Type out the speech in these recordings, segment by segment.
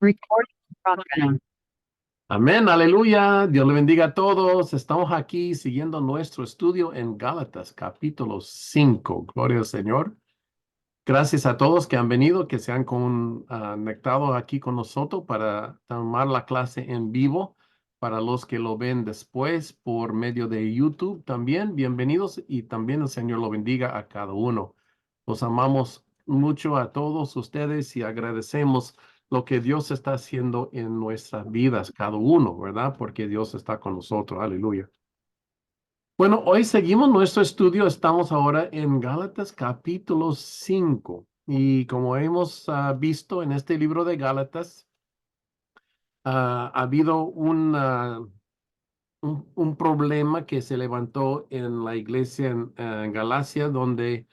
Recording program. Amén, aleluya. Dios le bendiga a todos. Estamos aquí siguiendo nuestro estudio en Gálatas, capítulo 5. Gloria al Señor. Gracias a todos que han venido, que se han conectado aquí con nosotros para tomar la clase en vivo. Para los que lo ven después por medio de YouTube también, bienvenidos y también el Señor lo bendiga a cada uno. Los amamos mucho a todos ustedes y agradecemos lo que Dios está haciendo en nuestras vidas, cada uno, ¿verdad? Porque Dios está con nosotros. Aleluya. Bueno, hoy seguimos nuestro estudio. Estamos ahora en Gálatas capítulo 5. Y como hemos visto en este libro de Gálatas, ha habido un problema que se levantó en la iglesia en Galacia, donde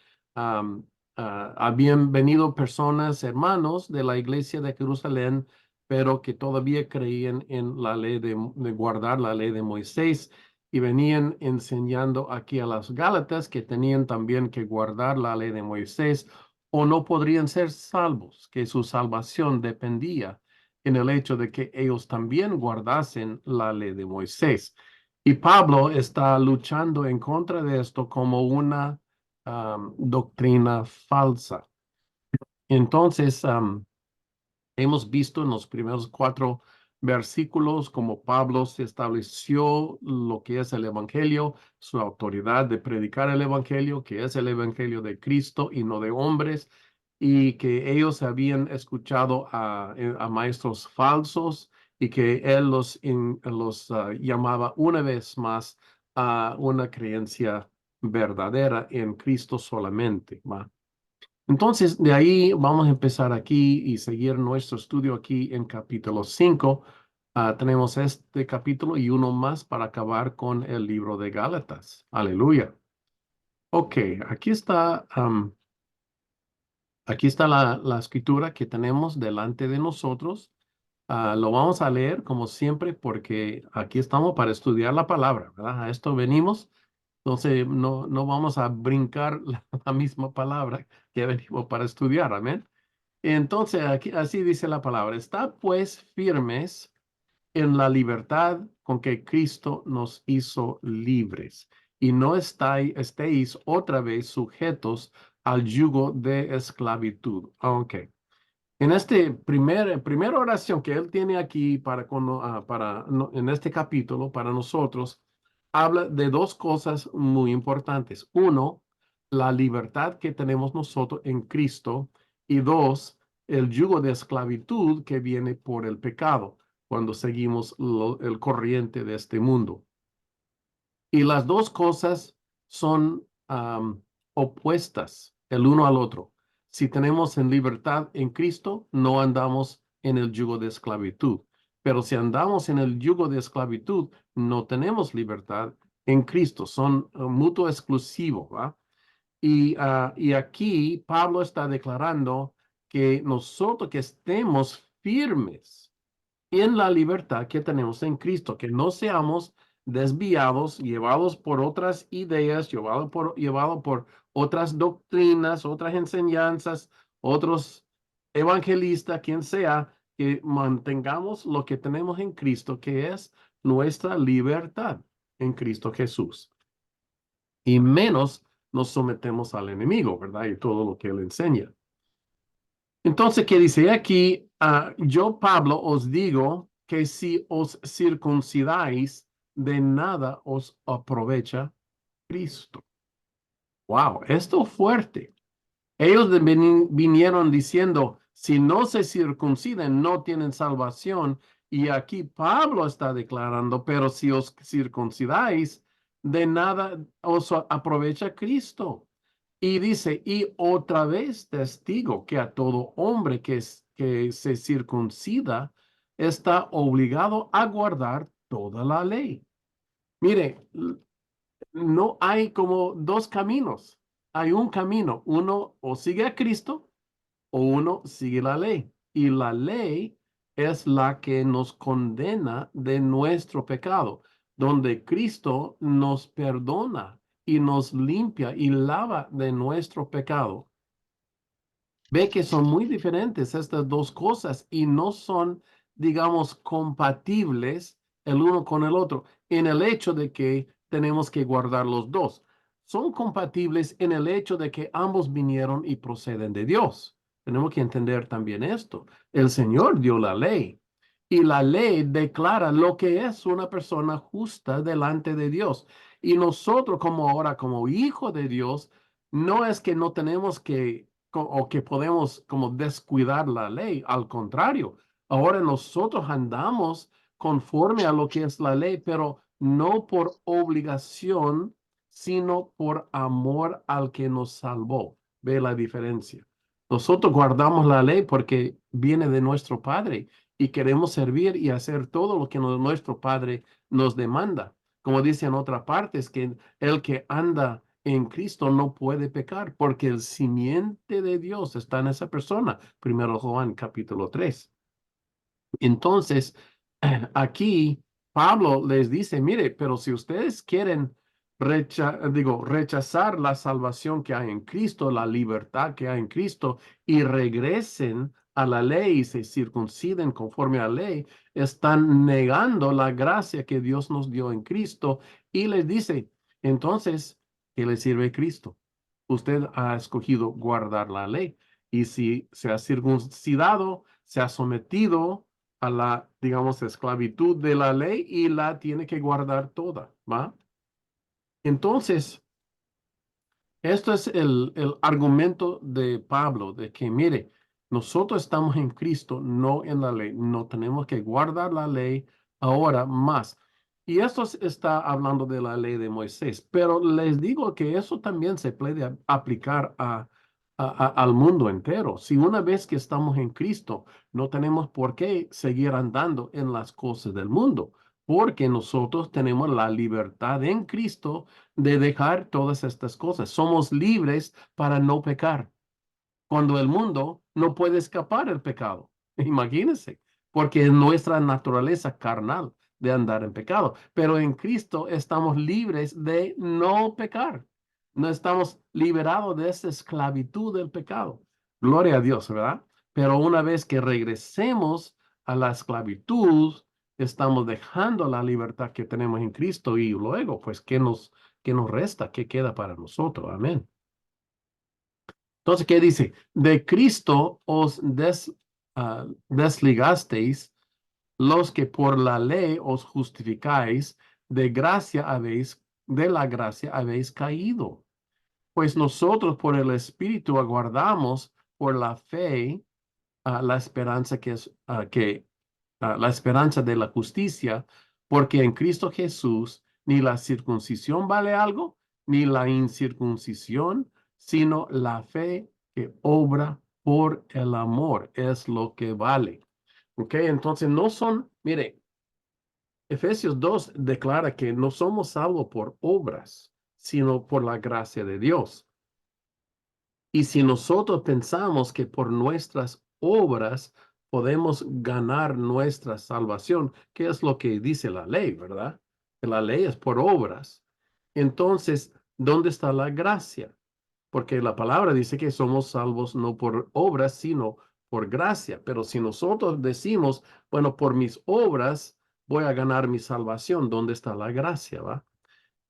habían venido personas, hermanos de la iglesia de Jerusalén, pero que todavía creían en la ley de guardar la ley de Moisés y venían enseñando aquí a las Gálatas que tenían también que guardar la ley de Moisés o no podrían ser salvos, que su salvación dependía en el hecho de que ellos también guardasen la ley de Moisés. Y Pablo está luchando en contra de esto como una doctrina falsa. Entonces, hemos visto en los primeros 4 versículos cómo Pablo se estableció lo que es el Evangelio, su autoridad de predicar el Evangelio, que es el Evangelio de Cristo y no de hombres, y que ellos habían escuchado a maestros falsos y que él los llamaba una vez más a una creencia verdadera en Cristo solamente, ¿va? Entonces, de ahí vamos a empezar aquí y seguir nuestro estudio aquí en capítulo 5. Tenemos este capítulo y uno más para acabar con el libro de Gálatas. Aleluya. Ok, aquí está la escritura que tenemos delante de nosotros. Lo vamos a leer como siempre porque aquí estamos para estudiar la palabra, ¿verdad? A esto venimos. Entonces, no vamos a brincar la misma palabra que venimos para estudiar. Amén. Entonces, aquí, así dice la palabra. Está pues firmes en la libertad con que Cristo nos hizo libres y no estéis otra vez sujetos al yugo de esclavitud. Ok. En este primera oración que él tiene aquí en este capítulo para nosotros, habla de 2 cosas muy importantes. Uno, la libertad que tenemos nosotros en Cristo y 2, el yugo de esclavitud que viene por el pecado cuando seguimos el corriente de este mundo. Y las 2 cosas son opuestas el uno al otro. Si tenemos en libertad en Cristo, no andamos en el yugo de esclavitud. Pero si andamos en el yugo de esclavitud, no tenemos libertad en Cristo. Son mutuo exclusivo, ¿va? Y aquí Pablo está declarando que nosotros que estemos firmes en la libertad que tenemos en Cristo, que no seamos desviados, llevados por otras ideas, llevados por otras doctrinas, otras enseñanzas, otros evangelistas, quien sea, que mantengamos lo que tenemos en Cristo, que es nuestra libertad en Cristo Jesús. Y menos nos sometemos al enemigo, ¿verdad? Y todo lo que él enseña. Entonces, ¿qué dice aquí? Yo, Pablo, os digo que si os circuncidáis, de nada os aprovecha Cristo. Wow, esto es fuerte. Ellos vinieron diciendo, si no se circunciden, no tienen salvación. Y aquí Pablo está declarando, pero si os circuncidáis, de nada os aprovecha Cristo. Y dice, y otra vez testigo que a todo hombre que se circuncida está obligado a guardar toda la ley. Mire, no hay como 2 caminos. Hay un camino. Uno o sigue a Cristo o uno sigue la ley. Y la ley es la que nos condena de nuestro pecado, donde Cristo nos perdona y nos limpia y lava de nuestro pecado. Ve que son muy diferentes estas dos cosas y no son, digamos, compatibles el uno con el otro en el hecho de que tenemos que guardar los dos. Son compatibles en el hecho de que ambos vinieron y proceden de Dios. Tenemos que entender también esto. El Señor dio la ley y la ley declara lo que es una persona justa delante de Dios. Y nosotros como ahora, como hijo de Dios, no es que no tenemos que o que podemos como descuidar la ley. Al contrario, ahora nosotros andamos conforme a lo que es la ley, pero no por obligación, sino por amor al que nos salvó. Ve la diferencia. Nosotros guardamos la ley porque viene de nuestro Padre y queremos servir y hacer todo lo que nuestro Padre nos demanda. Como dice en otra parte, es que el que anda en Cristo no puede pecar porque el simiente de Dios está en esa persona. Primero Juan capítulo 3. Entonces, aquí Pablo les dice, mire, pero si ustedes quieren rechazar la salvación que hay en Cristo, la libertad que hay en Cristo, y regresen a la ley y se circunciden conforme a la ley, están negando la gracia que Dios nos dio en Cristo y les dice, entonces, ¿qué le sirve Cristo? Usted ha escogido guardar la ley y si se ha circuncidado, se ha sometido a la, digamos, esclavitud de la ley y la tiene que guardar toda, ¿va? Entonces, esto es el argumento de Pablo, de que, mire, nosotros estamos en Cristo, no en la ley. No tenemos que guardar la ley ahora más. Y esto está hablando de la ley de Moisés, pero les digo que eso también se puede aplicar al mundo entero. Si una vez que estamos en Cristo, no tenemos por qué seguir andando en las cosas del mundo, porque nosotros tenemos la libertad en Cristo de dejar todas estas cosas. Somos libres para no pecar, cuando el mundo no puede escapar del pecado. Imagínense, porque es nuestra naturaleza carnal de andar en pecado. Pero en Cristo estamos libres de no pecar. No estamos liberados de esa esclavitud del pecado. Gloria a Dios, ¿verdad? Pero una vez que regresemos a la esclavitud, estamos dejando la libertad que tenemos en Cristo y luego, pues, qué nos resta? ¿Qué queda para nosotros? Amén. Entonces, ¿qué dice? De Cristo os desligasteis los que por la ley os justificáis, de la gracia habéis caído. Pues nosotros por el Espíritu aguardamos por la fe la esperanza que es la esperanza de la justicia, porque en Cristo Jesús ni la circuncisión vale algo, ni la incircuncisión, sino la fe que obra por el amor es lo que vale. ¿Ok? Entonces no son, mire, Efesios 2 declara que no somos salvos por obras, sino por la gracia de Dios. Y si nosotros pensamos que por nuestras obras podemos ganar nuestra salvación, que es lo que dice la ley, ¿verdad? Que la ley es por obras. Entonces, ¿dónde está la gracia? Porque la palabra dice que somos salvos no por obras, sino por gracia. Pero si nosotros decimos, bueno, por mis obras voy a ganar mi salvación, ¿dónde está la gracia, va?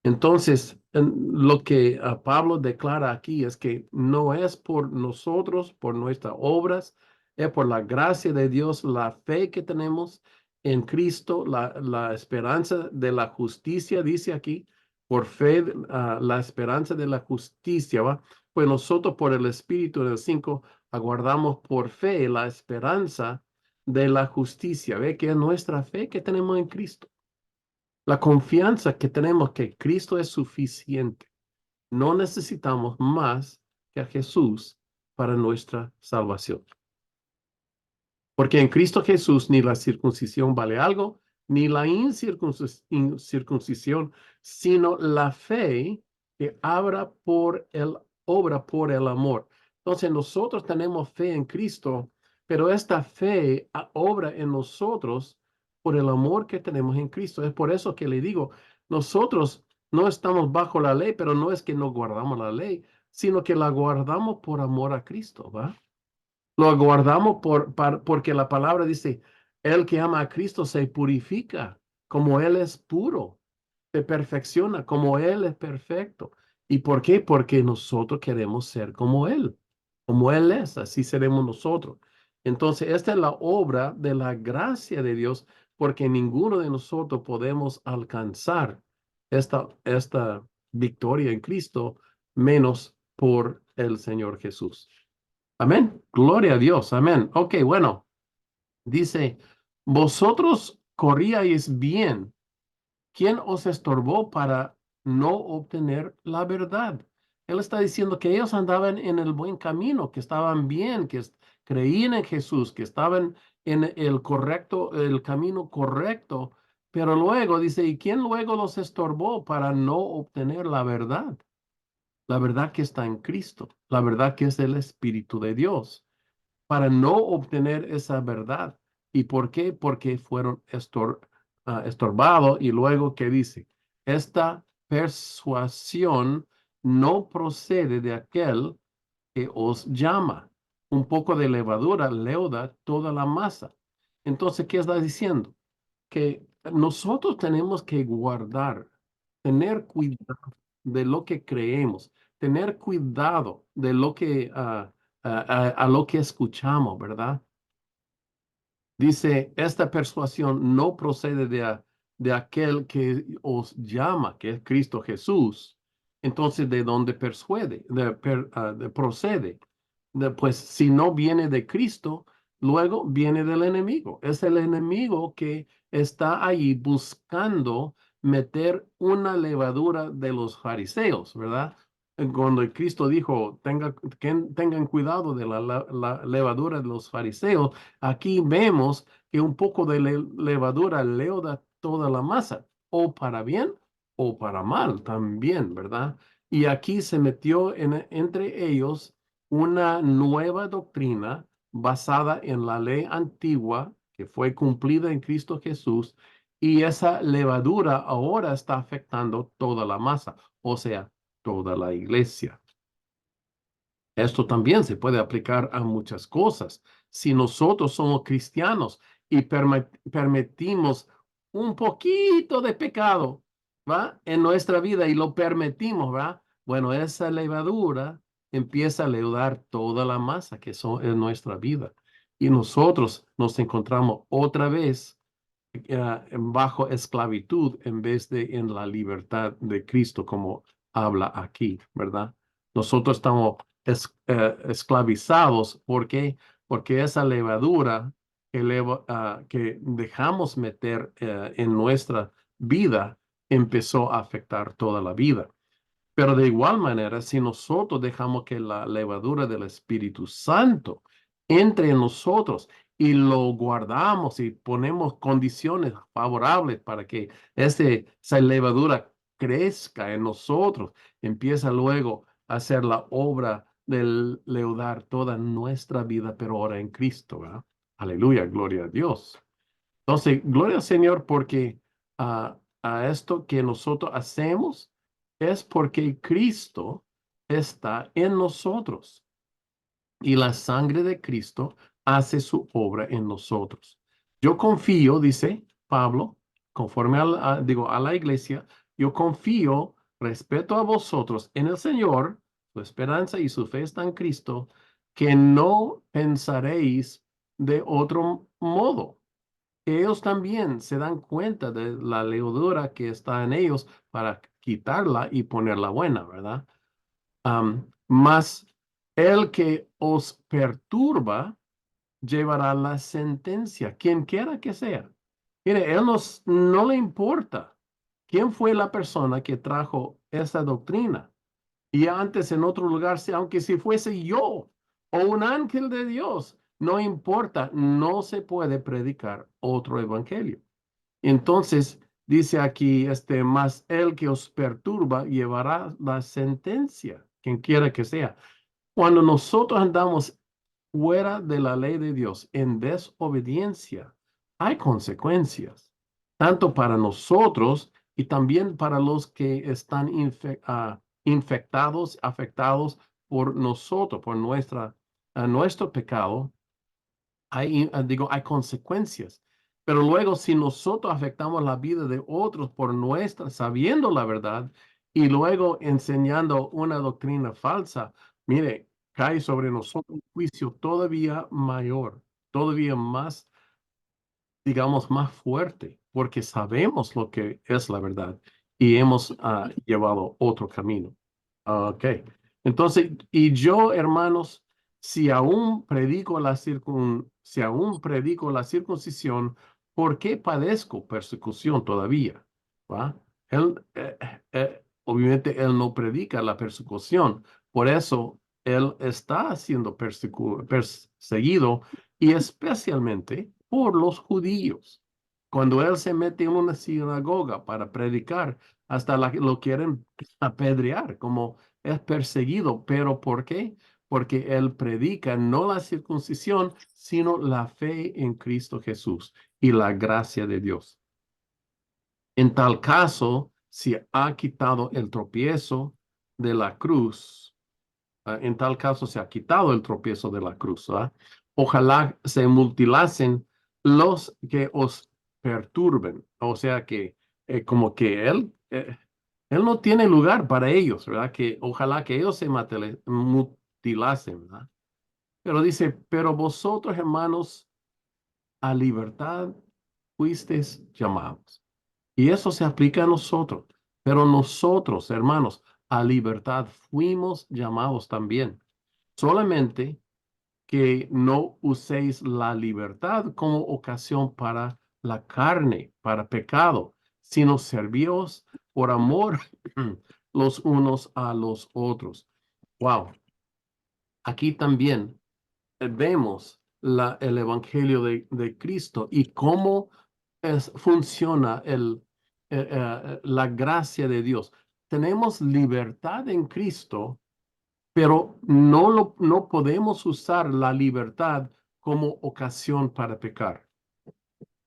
Entonces, lo que Pablo declara aquí es que no es por nosotros, por nuestras obras, es por la gracia de Dios, la fe que tenemos en Cristo, la esperanza de la justicia, dice aquí, por fe, la esperanza de la justicia, ¿va? Pues nosotros por el Espíritu del 5 aguardamos por fe la esperanza de la justicia, ¿ve? Que es nuestra fe que tenemos en Cristo. La confianza que tenemos que Cristo es suficiente. No necesitamos más que a Jesús para nuestra salvación. Porque en Cristo Jesús ni la circuncisión vale algo, ni la incircuncisión, sino la fe que obra por el amor. Entonces nosotros tenemos fe en Cristo, pero esta fe obra en nosotros por el amor que tenemos en Cristo. Es por eso que le digo, nosotros no estamos bajo la ley, pero no es que no guardamos la ley, sino que la guardamos por amor a Cristo, ¿va? Lo guardamos porque la palabra dice, el que ama a Cristo se purifica como Él es puro, se perfecciona como Él es perfecto. ¿Y por qué? Porque nosotros queremos ser como Él es, así seremos nosotros. Entonces, esta es la obra de la gracia de Dios, porque ninguno de nosotros podemos alcanzar esta victoria en Cristo menos por el Señor Jesús. Amén. Gloria a Dios. Amén. Ok, bueno, dice, vosotros corríais bien. ¿Quién os estorbó para no obtener la verdad? Él está diciendo que ellos andaban en el buen camino, que estaban bien, creían en Jesús, que estaban en el camino correcto. Pero luego dice, ¿y quién luego los estorbó para no obtener la verdad? La verdad que está en Cristo, la verdad que es el Espíritu de Dios para no obtener esa verdad. ¿Y por qué? Porque fueron estorbados. Y luego, ¿qué dice? Esta persuasión no procede de aquel que os llama. Un poco de levadura leuda toda la masa. Entonces, ¿qué está diciendo? Que nosotros tenemos que guardar, tener cuidado de lo que creemos, tener cuidado de lo que a lo que escuchamos, ¿verdad? Dice, esta persuasión no procede de aquel que os llama, que es Cristo Jesús. Entonces, ¿de dónde persuade? Procede. Pues si no viene de Cristo, luego viene del enemigo. Es el enemigo que está ahí buscando meter una levadura de los fariseos, ¿verdad? Cuando Cristo dijo, tengan cuidado de la levadura de los fariseos, aquí vemos que un poco de levadura leuda toda la masa, o para bien o para mal también, ¿verdad? Y aquí se metió entre ellos una nueva doctrina basada en la ley antigua que fue cumplida en Cristo Jesús, y esa levadura ahora está afectando toda la masa, o sea, toda la iglesia. Esto también se puede aplicar a muchas cosas. Si nosotros somos cristianos y permitimos un poquito de pecado, ¿va? En nuestra vida y lo permitimos, ¿va? Bueno, esa levadura empieza a leudar toda la masa que en nuestra vida. Y nosotros nos encontramos otra vez bajo esclavitud en vez de en la libertad de Cristo, como habla aquí, ¿verdad? Nosotros estamos esclavizados. ¿Por qué? Porque esa levadura que dejamos meter en nuestra vida empezó a afectar toda la vida. Pero de igual manera, si nosotros dejamos que la levadura del Espíritu Santo entre en nosotros y lo guardamos y ponemos condiciones favorables para que esa levadura crezca en nosotros, empieza luego a hacer la obra del leudar toda nuestra vida, pero ahora en Cristo, ¿verdad? Aleluya, gloria a Dios. Entonces, gloria al Señor porque a esto que nosotros hacemos es porque Cristo está en nosotros y la sangre de Cristo hace su obra en nosotros. Yo confío, dice Pablo, conforme a la iglesia, yo confío, respeto a vosotros en el Señor, su esperanza y su fe está en Cristo, que no pensaréis de otro modo. Ellos también se dan cuenta de la levadura que está en ellos para quitarla y ponerla buena, ¿verdad? Mas el que os perturba llevará la sentencia, quien quiera que sea. Mire, él no le importa quién fue la persona que trajo esa doctrina. Y antes en otro lugar, aunque si fuese yo o un ángel de Dios, no importa, no se puede predicar otro evangelio. Entonces, dice aquí, más el que os perturba llevará la sentencia, quien quiera que sea. Cuando nosotros andamos fuera de la ley de Dios en desobediencia, hay consecuencias, tanto para nosotros y también para los que están infectados, afectados por nosotros, por nuestra a nuestro pecado, hay consecuencias. Pero luego, si nosotros afectamos la vida de otros por nuestra, sabiendo la verdad y luego enseñando una doctrina falsa, mire, cae sobre nosotros un juicio todavía mayor, todavía más, digamos, más fuerte, porque sabemos lo que es la verdad y hemos llevado otro camino. Ok. Entonces, y yo, hermanos, si aún predico la circuncisión, ¿por qué padezco persecución todavía? ¿Va? Obviamente, él no predica la persecución. Por eso, él está siendo perseguido y especialmente por los judíos. Cuando él se mete en una sinagoga para predicar, hasta lo quieren apedrear, como es perseguido. ¿Pero por qué? Porque él predica no la circuncisión, sino la fe en Cristo Jesús y la gracia de Dios. En tal caso, si ha quitado el tropiezo de la cruz, en tal caso se ha quitado el tropiezo de la cruz. Ojalá se mutilasen los que os perturben. O sea que como que él no tiene lugar para ellos, ¿verdad? Que ojalá que ellos se mutilasen, ¿verdad? Pero dice, pero vosotros, hermanos, a libertad fuisteis llamados. Y eso se aplica a nosotros. Pero nosotros, hermanos, a libertad fuimos llamados también. Solamente que no uséis la libertad como ocasión para la carne, para pecado, sino servíos por amor los unos a los otros. Wow. Aquí también vemos el Evangelio de Cristo y cómo funciona la gracia de Dios. Tenemos libertad en Cristo, pero no podemos usar la libertad como ocasión para pecar.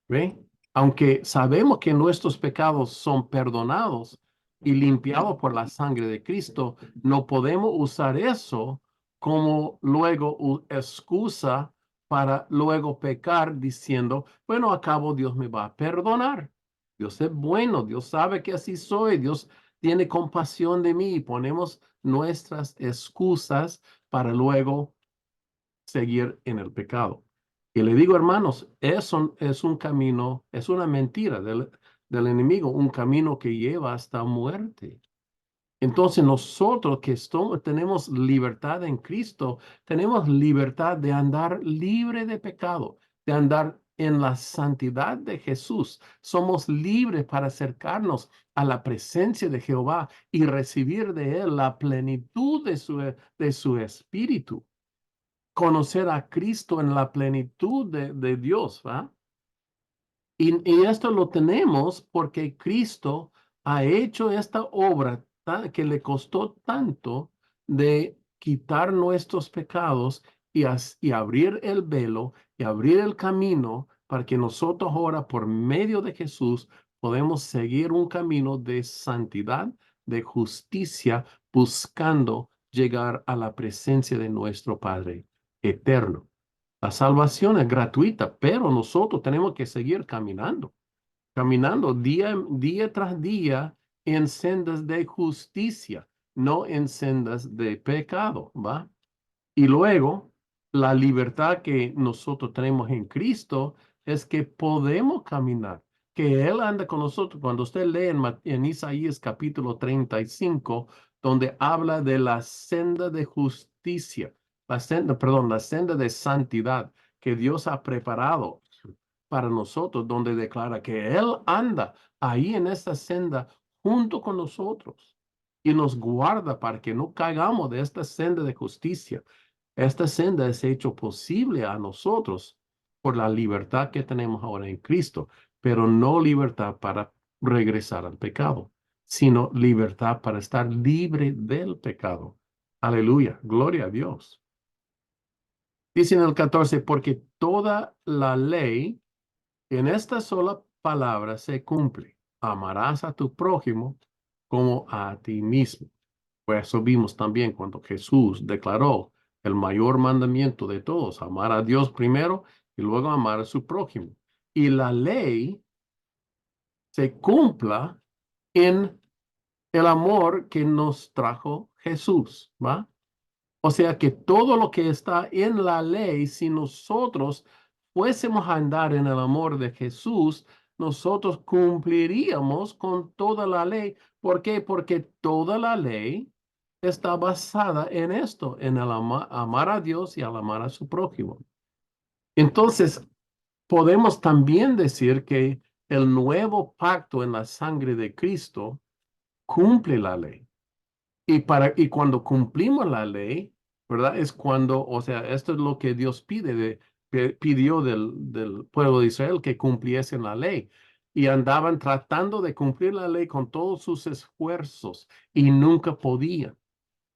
¿Ve? Aunque sabemos que nuestros pecados son perdonados y limpiados por la sangre de Cristo, no podemos usar eso como luego excusa para luego pecar diciendo, bueno, a cabo Dios me va a perdonar. Dios es bueno, Dios sabe que así soy, Dios tiene compasión de mí y ponemos nuestras excusas para luego seguir en el pecado. Y le digo, hermanos, eso es un camino, es una mentira del enemigo, un camino que lleva hasta muerte. Entonces nosotros que tenemos libertad en Cristo, tenemos libertad de andar libre de pecado, de andar en la santidad de Jesús. Somos libres para acercarnos a la presencia de Jehová y recibir de Él la plenitud de su espíritu. Conocer a Cristo en la plenitud de Dios, ¿va? Y esto lo tenemos porque Cristo ha hecho esta obra que le costó tanto de quitar nuestros pecados y abrir el velo y abrir el camino para que nosotros ahora por medio de Jesús podemos seguir un camino de santidad, de justicia, buscando llegar a la presencia de nuestro Padre eterno. La salvación es gratuita, pero nosotros tenemos que seguir caminando, caminando día tras día en sendas de justicia, no en sendas de pecado, ¿va? Y luego, la libertad que nosotros tenemos en Cristo es que podemos caminar, que Él anda con nosotros. Cuando usted lee en Isaías capítulo 35, donde habla de la senda de justicia, la senda de santidad que Dios ha preparado para nosotros, donde declara que Él anda ahí en esta senda junto con nosotros y nos guarda para que no caigamos de esta senda de justicia. Esta senda es hecho posible a nosotros por la libertad que tenemos ahora en Cristo, pero no libertad para regresar al pecado, sino libertad para estar libre del pecado. Aleluya, gloria a Dios. Dice en el 14, porque toda la ley en esta sola palabra se cumple. Amarás a tu prójimo como a ti mismo. Pues eso vimos también cuando Jesús declaró el mayor mandamiento de todos, amar a Dios primero y luego amar a su prójimo. Y la ley se cumpla en el amor que nos trajo Jesús, ¿va? O sea que todo lo que está en la ley, si nosotros fuésemos a andar en el amor de Jesús, nosotros cumpliríamos con toda la ley. ¿Por qué? Porque toda la ley está basada en esto, en el amar a Dios y al amar a su prójimo. Entonces, podemos también decir que el nuevo pacto en la sangre de Cristo cumple la ley. Y cuando cumplimos la ley, ¿verdad? Es cuando, o sea, esto es lo que Dios pidió del pueblo de Israel, que cumpliesen la ley. Y andaban tratando de cumplir la ley con todos sus esfuerzos y nunca podían.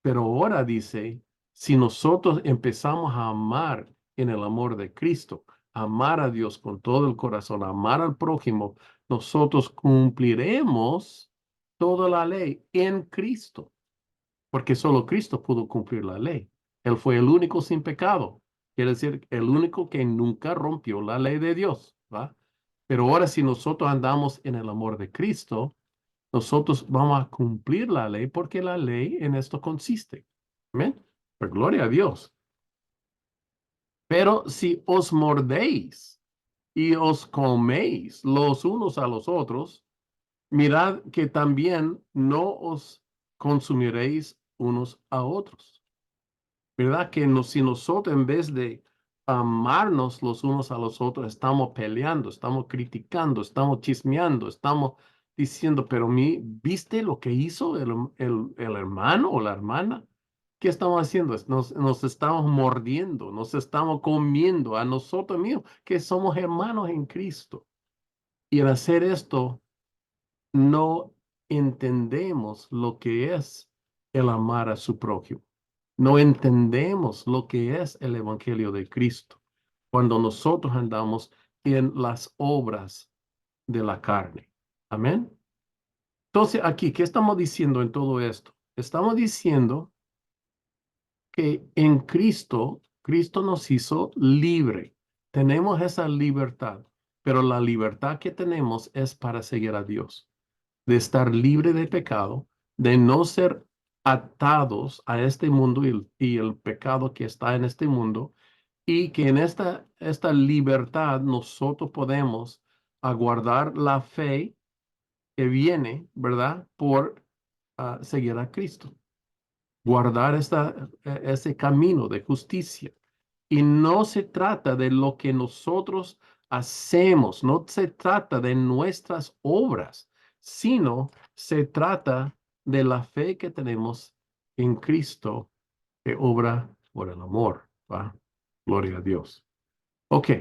Pero ahora dice, si nosotros empezamos a amar en el amor de Cristo, amar a Dios con todo el corazón, amar al prójimo, nosotros cumpliremos toda la ley en Cristo, porque solo Cristo pudo cumplir la ley. Él fue el único sin pecado, quiere decir, el único que nunca rompió la ley de Dios, ¿va? Pero ahora si nosotros andamos en el amor de Cristo, nosotros vamos a cumplir la ley porque la ley en esto consiste. Amén. Pues gloria a Dios. Pero si os mordéis y os coméis los unos a los otros, mirad que también no os consumiréis unos a otros. ¿Verdad? Que si nosotros en vez de amarnos los unos a los otros, estamos peleando, estamos criticando, estamos chismeando, estamos diciendo, pero ¿viste lo que hizo el hermano o la hermana? ¿Qué estamos haciendo? Nos estamos mordiendo, nos estamos comiendo a nosotros mismos, que somos hermanos en Cristo. Y al hacer esto, no entendemos lo que es el amar a su prójimo. No entendemos lo que es el Evangelio de Cristo cuando nosotros andamos en las obras de la carne. Amén. Entonces, aquí, ¿qué estamos diciendo en todo esto? Estamos diciendo que en Cristo, Cristo nos hizo libre. Tenemos esa libertad, pero la libertad que tenemos es para seguir a Dios, de estar libre de pecado, de no ser atados a este mundo y el pecado que está en este mundo, y que en esta libertad nosotros podemos aguardar la fe que viene, ¿verdad? Por seguir a Cristo, guardar ese camino de justicia. Y no se trata de lo que nosotros hacemos, no se trata de nuestras obras, sino se trata de la fe que tenemos en Cristo que obra por el amor, ¿va? Gloria a Dios. Ok,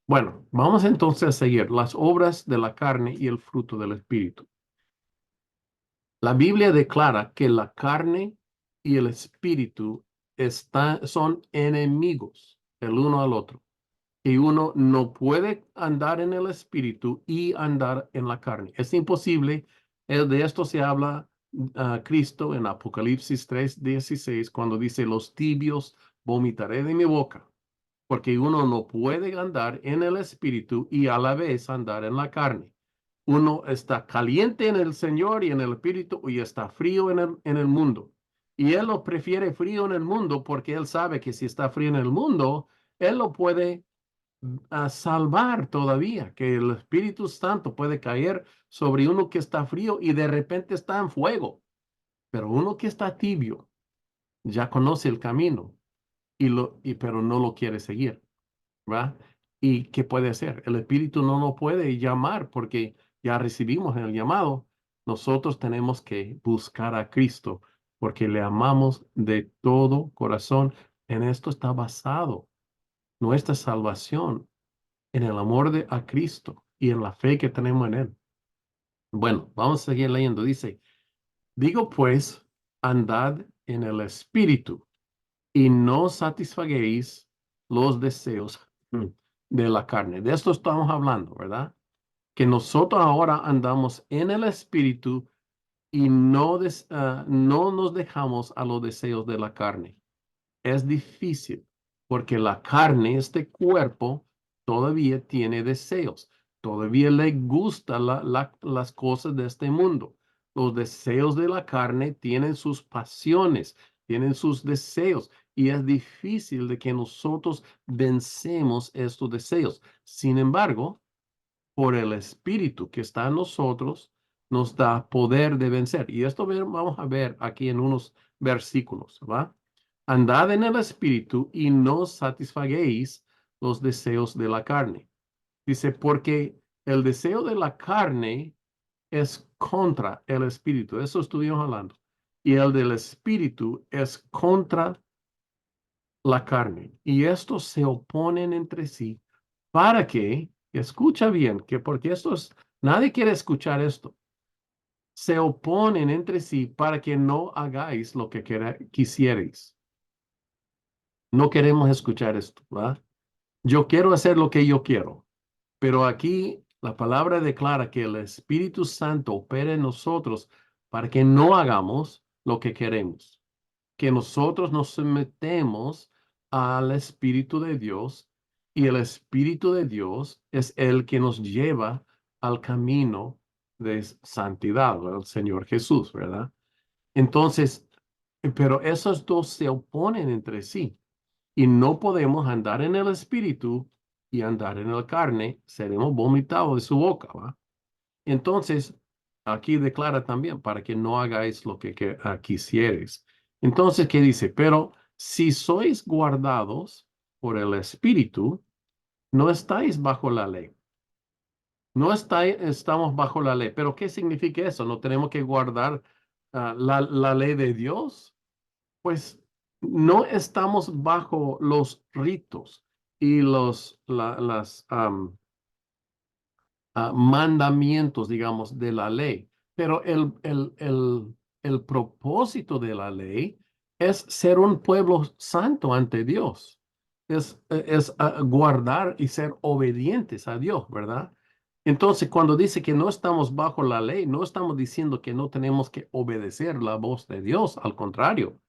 bueno, vamos entonces a seguir las obras de la carne y el fruto del Espíritu. La Biblia declara que la carne y el Espíritu son enemigos el uno al otro. Y uno no puede andar en el espíritu y andar en la carne. Es imposible. De esto se habla Cristo en Apocalipsis 3:16 cuando dice, los tibios vomitaré de mi boca, porque uno no puede andar en el espíritu y a la vez andar en la carne. Uno está caliente en el Señor y en el espíritu y está frío en el mundo. Y él lo prefiere frío en el mundo porque él sabe que si está frío en el mundo, él lo puede a salvar todavía, que el Espíritu Santo puede caer sobre uno que está frío y de repente está en fuego, pero uno que está tibio ya conoce el camino pero no lo quiere seguir, ¿va? ¿Y qué puede hacer? El Espíritu no lo puede llamar porque ya recibimos el llamado. Nosotros tenemos que buscar a Cristo porque le amamos de todo corazón. En esto está basado nuestra salvación, en el amor a Cristo y en la fe que tenemos en Él. Bueno, vamos a seguir leyendo. Dice, digo pues, andad en el Espíritu y no satisfaguéis los deseos de la carne. De esto estamos hablando, ¿verdad? Que nosotros ahora andamos en el Espíritu y no nos dejamos a los deseos de la carne. es difícil porque la carne, este cuerpo, todavía tiene deseos, todavía le gustan las cosas de este mundo. Los deseos de la carne tienen sus pasiones, tienen sus deseos y es difícil de que nosotros vencemos estos deseos. Sin embargo, por el Espíritu que está en nosotros, nos da poder de vencer. Y esto vamos a ver aquí en unos versículos, ¿va? Andad en el Espíritu y no satisfaguéis los deseos de la carne. Dice, porque el deseo de la carne es contra el Espíritu. Eso estuvimos hablando. Y el del Espíritu es contra la carne. Y estos se oponen entre sí para que, escucha bien, que porque esto es, nadie quiere escuchar esto. Se oponen entre sí para que no hagáis lo que quisierais. No queremos escuchar esto, ¿verdad? Yo quiero hacer lo que yo quiero, pero aquí la palabra declara que el Espíritu Santo opera en nosotros para que no hagamos lo que queremos, que nosotros nos sometemos al Espíritu de Dios y el Espíritu de Dios es el que nos lleva al camino de santidad, el Señor Jesús, ¿verdad? Entonces, pero esos dos se oponen entre sí y no podemos andar en el Espíritu y andar en la carne, seremos vomitados de su boca, ¿va? Entonces, aquí declara también para que no hagáis lo que quisierais. Entonces, ¿qué dice? Pero si sois guardados por el Espíritu, no estáis bajo la ley. No estamos bajo la ley. Pero ¿qué significa eso? ¿No tenemos que guardar la ley de Dios? Pues no estamos bajo los ritos y mandamientos, digamos, de la ley. Pero el propósito de la ley es ser un pueblo santo ante Dios. Es guardar y ser obedientes a Dios, ¿verdad? Entonces, cuando dice que no estamos bajo la ley, no estamos diciendo que no tenemos que obedecer la voz de Dios. Al contrario,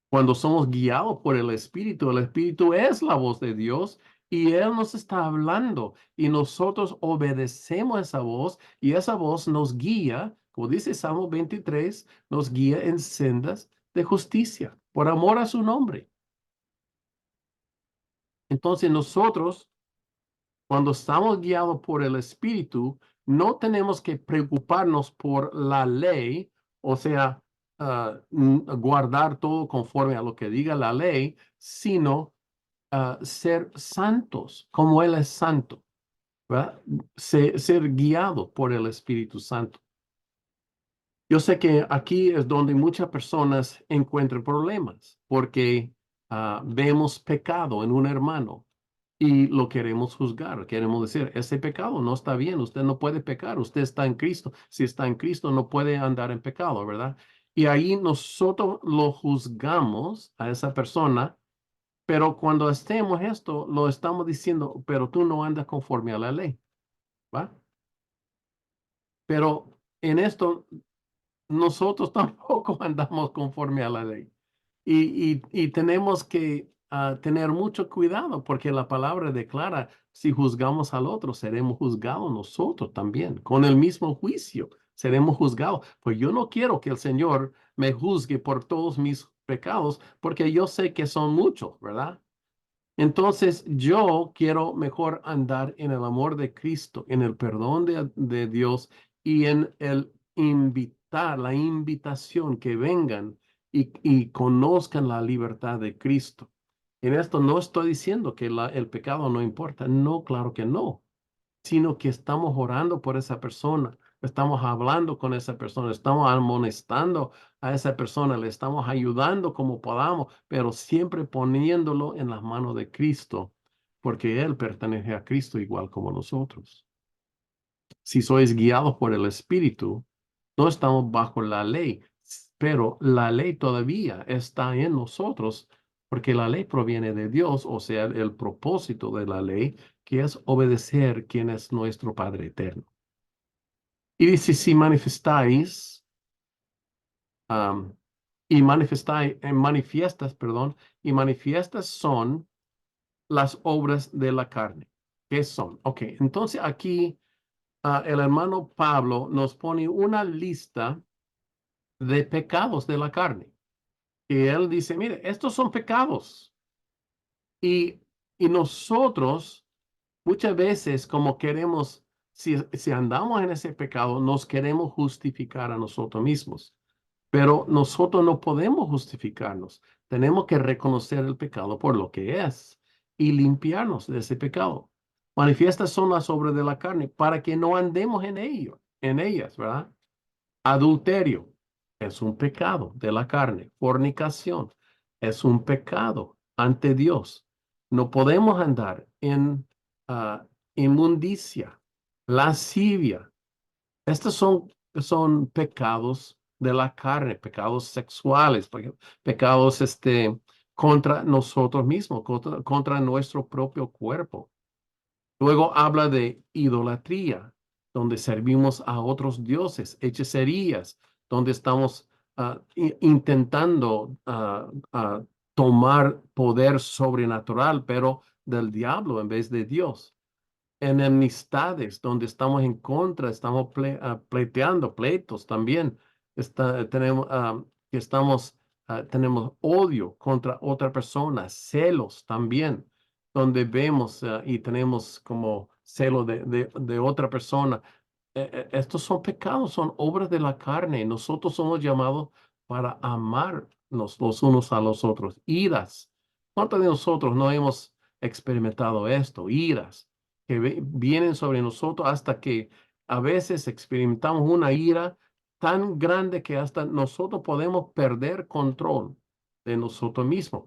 cuando somos guiados por el Espíritu es la voz de Dios y Él nos está hablando y nosotros obedecemos esa voz y esa voz nos guía, como dice Salmo 23, nos guía en sendas de justicia por amor a su nombre. Entonces nosotros, cuando estamos guiados por el Espíritu, no tenemos que preocuparnos por la ley, o sea, guardar todo conforme a lo que diga la ley, sino ser santos, como Él es santo, ¿verdad? Ser guiado por el Espíritu Santo. Yo sé que aquí es donde muchas personas encuentran problemas, porque vemos pecado en un hermano y lo queremos juzgar. Queremos decir, ese pecado no está bien, usted no puede pecar, usted está en Cristo. Si está en Cristo, no puede andar en pecado, ¿verdad? Y ahí nosotros lo juzgamos a esa persona, pero cuando hacemos esto, lo estamos diciendo, pero tú no andas conforme a la ley, ¿va? Pero en esto, nosotros tampoco andamos conforme a la ley. Y tenemos que tener mucho cuidado porque la palabra declara, si juzgamos al otro, seremos juzgados nosotros también. Con el mismo juicio seremos juzgados. Pues yo no quiero que el Señor me juzgue por todos mis pecados porque yo sé que son muchos, ¿verdad? Entonces yo quiero mejor andar en el amor de Cristo, en el perdón de Dios y en el invitar, la invitación que vengan y conozcan la libertad de Cristo. En esto no estoy diciendo que el pecado no importa. No, claro que no, sino que estamos orando por esa persona, estamos hablando con esa persona, estamos amonestando a esa persona, le estamos ayudando como podamos, pero siempre poniéndolo en las manos de Cristo, porque Él pertenece a Cristo igual como nosotros. Si sois guiados por el Espíritu, no estamos bajo la ley, pero la ley todavía está en nosotros, porque la ley proviene de Dios, o sea, el propósito de la ley, que es obedecer quien es nuestro Padre eterno. Y dice, si manifestáis, y manifiestas, perdón, y manifiestas son las obras de la carne. ¿Qué son? Ok, entonces aquí el hermano Pablo nos pone una lista de pecados de la carne. Y él dice, mire, estos son pecados. Y, y nosotros muchas veces como queremos, si andamos en ese pecado, nos queremos justificar a nosotros mismos. Pero nosotros no podemos justificarnos. Tenemos que reconocer el pecado por lo que es y limpiarnos de ese pecado. Manifiestas son las obras de la carne para que no andemos en ellas, ¿verdad? Adulterio es un pecado de la carne. Fornicación es un pecado ante Dios. No podemos andar en inmundicia, lascivia. Estos son pecados de la carne, pecados sexuales, pecados contra nosotros mismos, contra nuestro propio cuerpo. Luego habla de idolatría, donde servimos a otros dioses, hechicerías, donde estamos intentando tomar poder sobrenatural, pero del diablo en vez de Dios. Enemistades, donde estamos en contra, estamos pleiteando, pleitos también. Tenemos odio contra otra persona, celos también, donde vemos y tenemos como celo de otra persona. Estos son pecados, son obras de la carne. Nosotros somos llamados para amarnos los unos a los otros. Iras. ¿Cuántos de nosotros no hemos experimentado esto? Iras que vienen sobre nosotros hasta que a veces experimentamos una ira tan grande que hasta nosotros podemos perder control de nosotros mismos.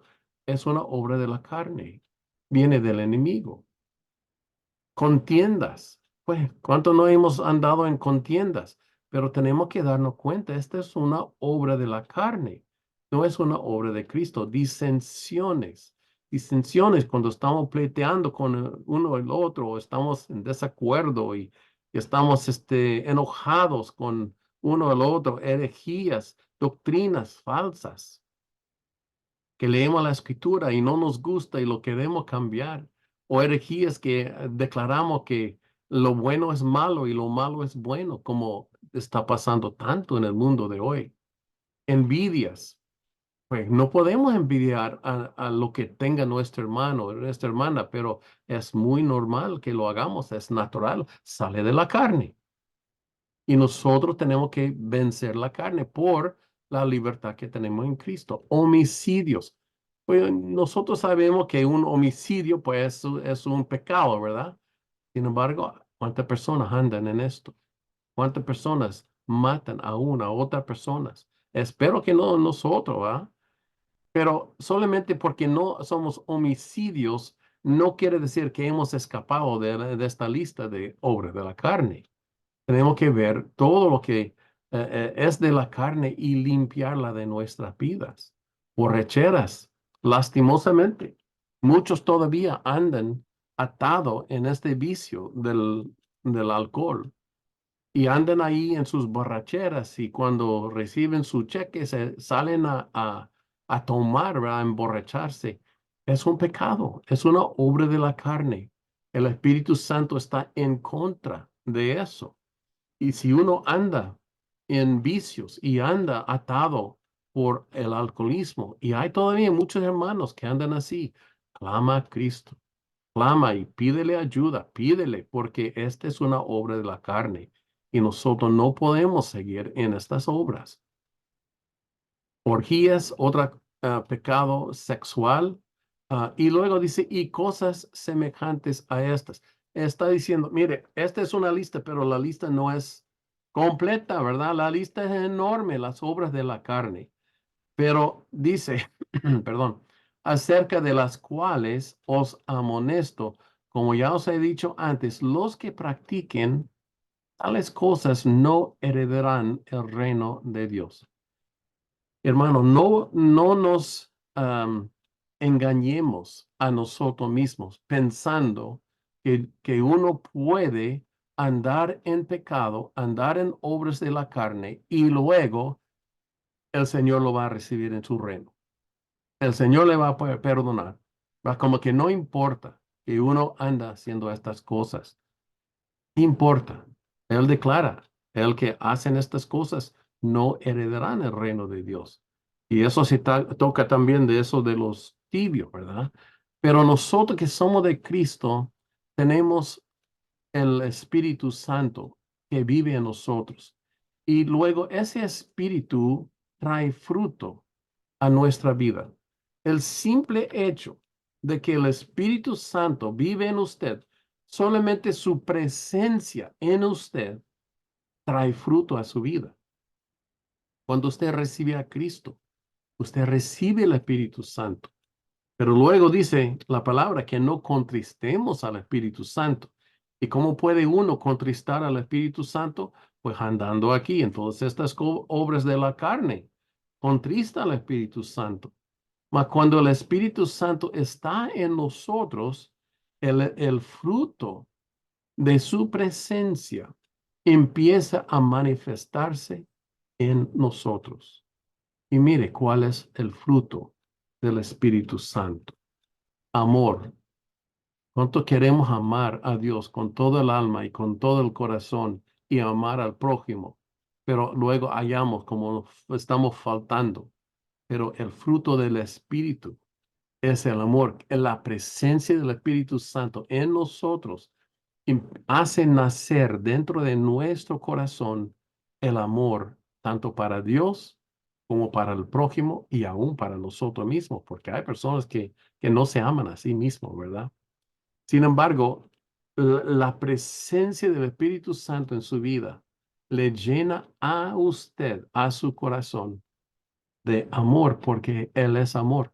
Es una obra de la carne. Viene del enemigo. Contiendas. Pues, ¿cuánto no hemos andado en contiendas? Pero tenemos que darnos cuenta, esta es una obra de la carne, no es una obra de Cristo. Disensiones. Disensiones cuando estamos pleiteando con uno o el otro, o estamos en desacuerdo y estamos enojados con uno o el otro, herejías, doctrinas falsas, que leemos la escritura y no nos gusta y lo queremos cambiar, o herejías que declaramos que lo bueno es malo y lo malo es bueno, como está pasando tanto en el mundo de hoy. Envidias, pues no podemos envidiar a lo que tenga nuestro hermano o nuestra hermana, pero es muy normal que lo hagamos, es natural, sale de la carne. Y nosotros tenemos que vencer la carne por la libertad que tenemos en Cristo. Homicidios. Pues nosotros sabemos que un homicidio pues es un pecado, ¿verdad? Sin embargo, ¿cuántas personas andan en esto? ¿Cuántas personas matan a una u otra personas? Espero que no nosotros, ¿verdad? Pero solamente porque no somos homicidios, no quiere decir que hemos escapado de esta lista de obras de la carne. Tenemos que ver todo lo que es de la carne y limpiarla de nuestras vidas. Borracheras, lastimosamente, muchos todavía andan atados en este vicio del alcohol y andan ahí en sus borracheras y cuando reciben su cheque se salen a tomar, ¿verdad? A emborracharse. Es un pecado, es una obra de la carne. El Espíritu Santo está en contra de eso. Y si uno anda en vicios y anda atado por el alcoholismo, y hay todavía muchos hermanos que andan así, clama a Cristo, clama y pídele ayuda, pídele, porque esta es una obra de la carne y nosotros no podemos seguir en estas obras. Orgías, otro pecado sexual, y luego dice, y cosas semejantes a estas. Está diciendo, mire, esta es una lista, pero la lista no es completa, ¿verdad? La lista es enorme, las obras de la carne. Pero dice, perdón, acerca de las cuales os amonesto, como ya os he dicho antes, los que practiquen tales cosas no heredarán el reino de Dios. Hermano, no nos engañemos a nosotros mismos pensando que uno puede andar en pecado, andar en obras de la carne y luego el Señor lo va a recibir en su reino. El Señor le va a perdonar. Va como que no importa que uno anda haciendo estas cosas. Importa. Él declara, el que hacen estas cosas no heredarán el reino de Dios. Y eso se toca también de eso de los tibios, ¿verdad? Pero nosotros que somos de Cristo, tenemos el Espíritu Santo que vive en nosotros. Y luego ese Espíritu trae fruto a nuestra vida. El simple hecho de que el Espíritu Santo vive en usted, solamente su presencia en usted trae fruto a su vida. Cuando usted recibe a Cristo, usted recibe el Espíritu Santo. Pero luego dice la palabra que no contristemos al Espíritu Santo. ¿Y cómo puede uno contristar al Espíritu Santo? Pues andando aquí en todas estas obras de la carne. Contrista al Espíritu Santo. Mas cuando el Espíritu Santo está en nosotros, el fruto de su presencia empieza a manifestarse en nosotros. Y mire cuál es el fruto del Espíritu Santo. Amor. ¿Cuánto queremos amar a Dios con todo el alma y con todo el corazón y amar al prójimo? Pero luego hallamos como estamos faltando. Pero el fruto del Espíritu es el amor. La presencia del Espíritu Santo en nosotros hace nacer dentro de nuestro corazón el amor, tanto para Dios como para el prójimo y aún para nosotros mismos, porque hay personas que no se aman a sí mismos, ¿verdad? Sin embargo, la presencia del Espíritu Santo en su vida le llena a usted, a su corazón, de amor, porque Él es amor.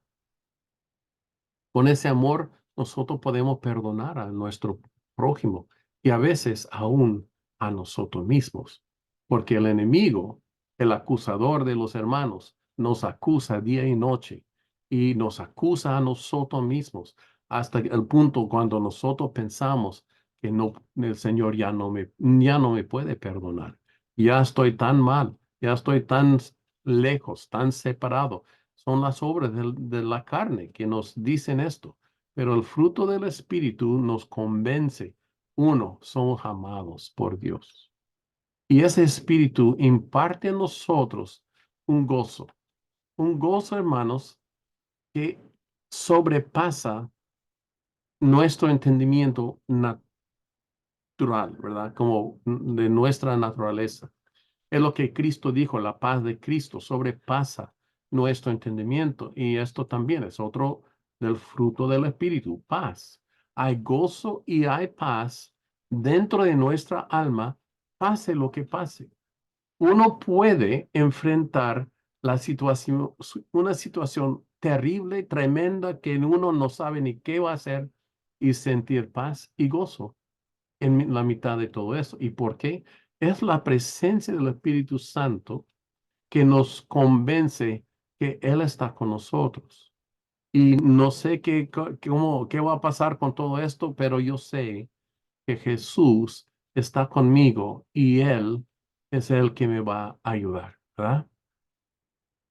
Con ese amor, nosotros podemos perdonar a nuestro prójimo y a veces aún a nosotros mismos, porque el enemigo, el acusador de los hermanos, nos acusa día y noche y nos acusa a nosotros mismos hasta el punto cuando nosotros pensamos que no, el Señor ya no me puede perdonar. Ya estoy tan mal, ya estoy tan lejos, tan separado. Son las obras de la carne que nos dicen esto, pero el fruto del Espíritu nos convence. Uno, somos amados por Dios. Y ese Espíritu imparte en nosotros un gozo, hermanos, que sobrepasa nuestro entendimiento natural, ¿verdad? Como de nuestra naturaleza. Es lo que Cristo dijo, la paz de Cristo sobrepasa nuestro entendimiento. Y esto también es otro del fruto del Espíritu, paz. Hay gozo y hay paz dentro de nuestra alma, pase lo que pase. Uno puede enfrentar la situación, una situación terrible, tremenda, que uno no sabe ni qué va a hacer y sentir paz y gozo en la mitad de todo eso. ¿Y por qué? Es la presencia del Espíritu Santo que nos convence que Él está con nosotros. Y no sé qué va a pasar con todo esto, pero yo sé que Jesús está conmigo y Él es el que me va a ayudar, ¿verdad?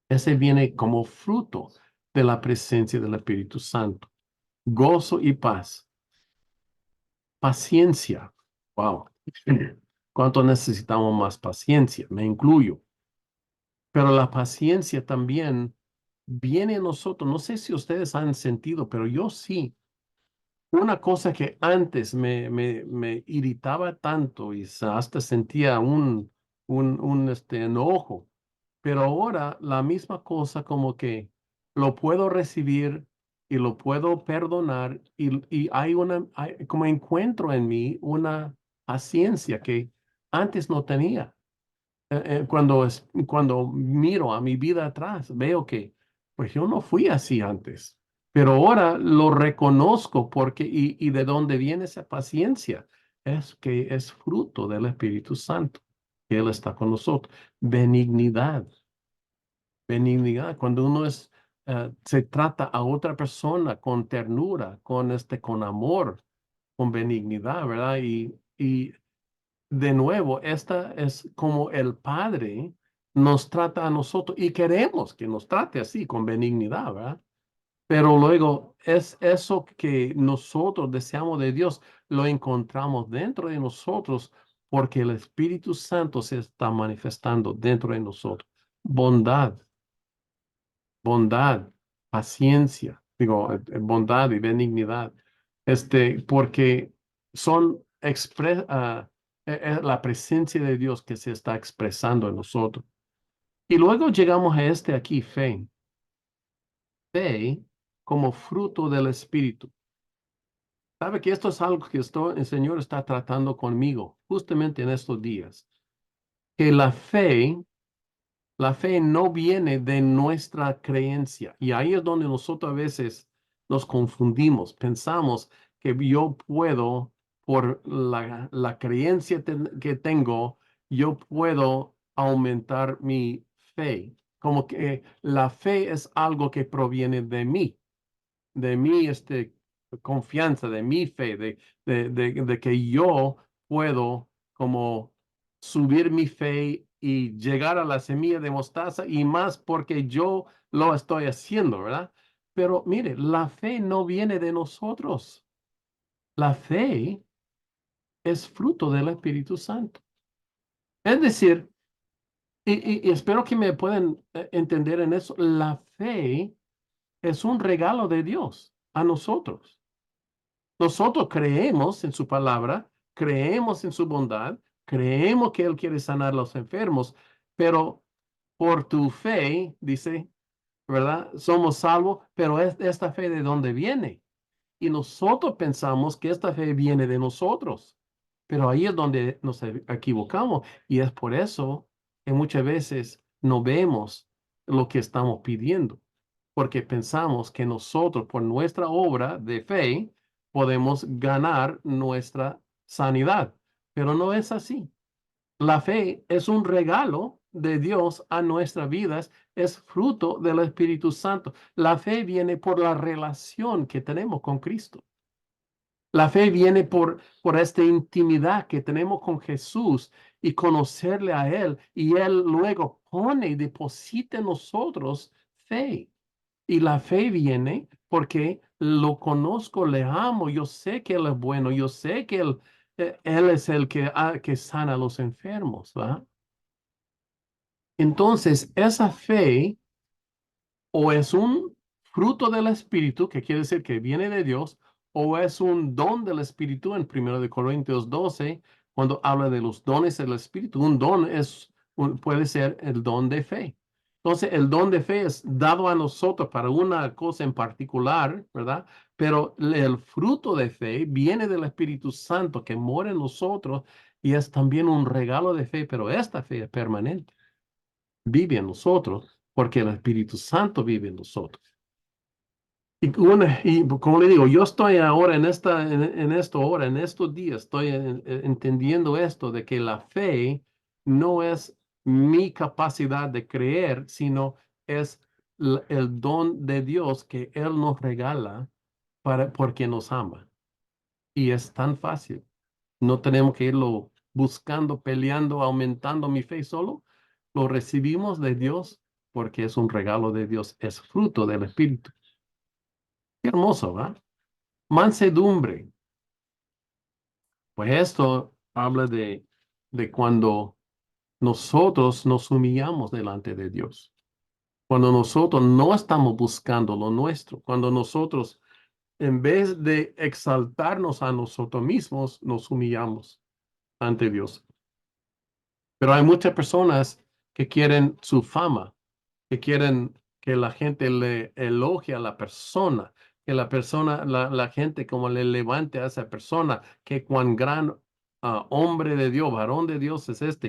Ese viene como fruto de la presencia del Espíritu Santo. Gozo y paz. Paciencia. Wow. ¿Cuánto necesitamos más paciencia? Me incluyo. Pero la paciencia también viene en nosotros. No sé si ustedes han sentido, pero yo sí. Una cosa que antes me irritaba tanto y hasta sentía un enojo, pero ahora la misma cosa como que lo puedo recibir y lo puedo perdonar y como encuentro en mí una paciencia que antes no tenía. Cuando miro a mi vida atrás, veo que pues yo no fui así antes, pero ahora lo reconozco porque y de dónde viene esa paciencia es que es fruto del Espíritu Santo, que Él está con nosotros. Benignidad, benignidad, cuando uno se trata a otra persona con ternura, con amor, con benignidad, ¿verdad? Y de nuevo, esta es como el Padre nos trata a nosotros y queremos que nos trate así, con benignidad, ¿verdad? Pero luego es eso que nosotros deseamos de Dios, lo encontramos dentro de nosotros porque el Espíritu Santo se está manifestando dentro de nosotros. Bondad, bondad, paciencia, digo, bondad y benignidad, porque son la presencia de Dios que se está expresando en nosotros. Y luego llegamos a aquí, fe. Fe como fruto del Espíritu. Sabe que esto es algo que el Señor está tratando conmigo justamente en estos días. Que la fe no viene de nuestra creencia. Y ahí es donde nosotros a veces nos confundimos. Pensamos que yo puedo, por la creencia que tengo, yo puedo aumentar mi fe. Como que la fe es algo que proviene de mi confianza, de mi fe, de que yo puedo como subir mi fe y llegar a la semilla de mostaza y más porque yo lo estoy haciendo, ¿verdad? Pero mire, la fe no viene de nosotros. La fe es fruto del Espíritu Santo. Es decir, y espero que me puedan entender en eso, la fe es un regalo de Dios a nosotros. Nosotros creemos en su palabra, creemos en su bondad, creemos que Él quiere sanar a los enfermos, pero por tu fe, dice, ¿verdad? Somos salvos, pero esta fe de dónde viene. Y nosotros pensamos que esta fe viene de nosotros, pero ahí es donde nos equivocamos y es por eso que muchas veces no vemos lo que estamos pidiendo porque pensamos que nosotros, por nuestra obra de fe, podemos ganar nuestra sanidad. Pero no es así. La fe es un regalo de Dios a nuestras vidas, es fruto del Espíritu Santo. La fe viene por la relación que tenemos con Cristo. La fe viene por esta intimidad que tenemos con Jesús y conocerle a Él. Y Él luego pone y deposita en nosotros fe. Y la fe viene porque lo conozco, le amo, yo sé que Él es bueno, yo sé que Él es el que sana a los enfermos, ¿va? Entonces, esa fe o es un fruto del Espíritu, que quiere decir que viene de Dios, o es un don del Espíritu en 1 Corintios 12, cuando habla de los dones del Espíritu. Un don puede ser el don de fe. Entonces, el don de fe es dado a nosotros para una cosa en particular, ¿verdad? Pero el fruto de fe viene del Espíritu Santo que mora en nosotros y es también un regalo de fe, pero esta fe es permanente, vive en nosotros porque el Espíritu Santo vive en nosotros. Y como le digo, yo estoy ahora en esto ahora, en estos días, estoy entendiendo esto de que la fe no es mi capacidad de creer, sino es el don de Dios que Él nos regala porque nos ama. Y es tan fácil. No tenemos que irlo buscando, peleando, aumentando mi fe solo. Lo recibimos de Dios porque es un regalo de Dios, es fruto del Espíritu. Qué hermoso, ¿va? Mansedumbre. Pues esto habla de cuando nosotros nos humillamos delante de Dios. Cuando nosotros no estamos buscando lo nuestro. Cuando nosotros, en vez de exaltarnos a nosotros mismos, nos humillamos ante Dios. Pero hay muchas personas que quieren su fama, que quieren que la gente le elogie a la persona, que la gente como le levante a esa persona, que cuán gran hombre de Dios, varón de Dios es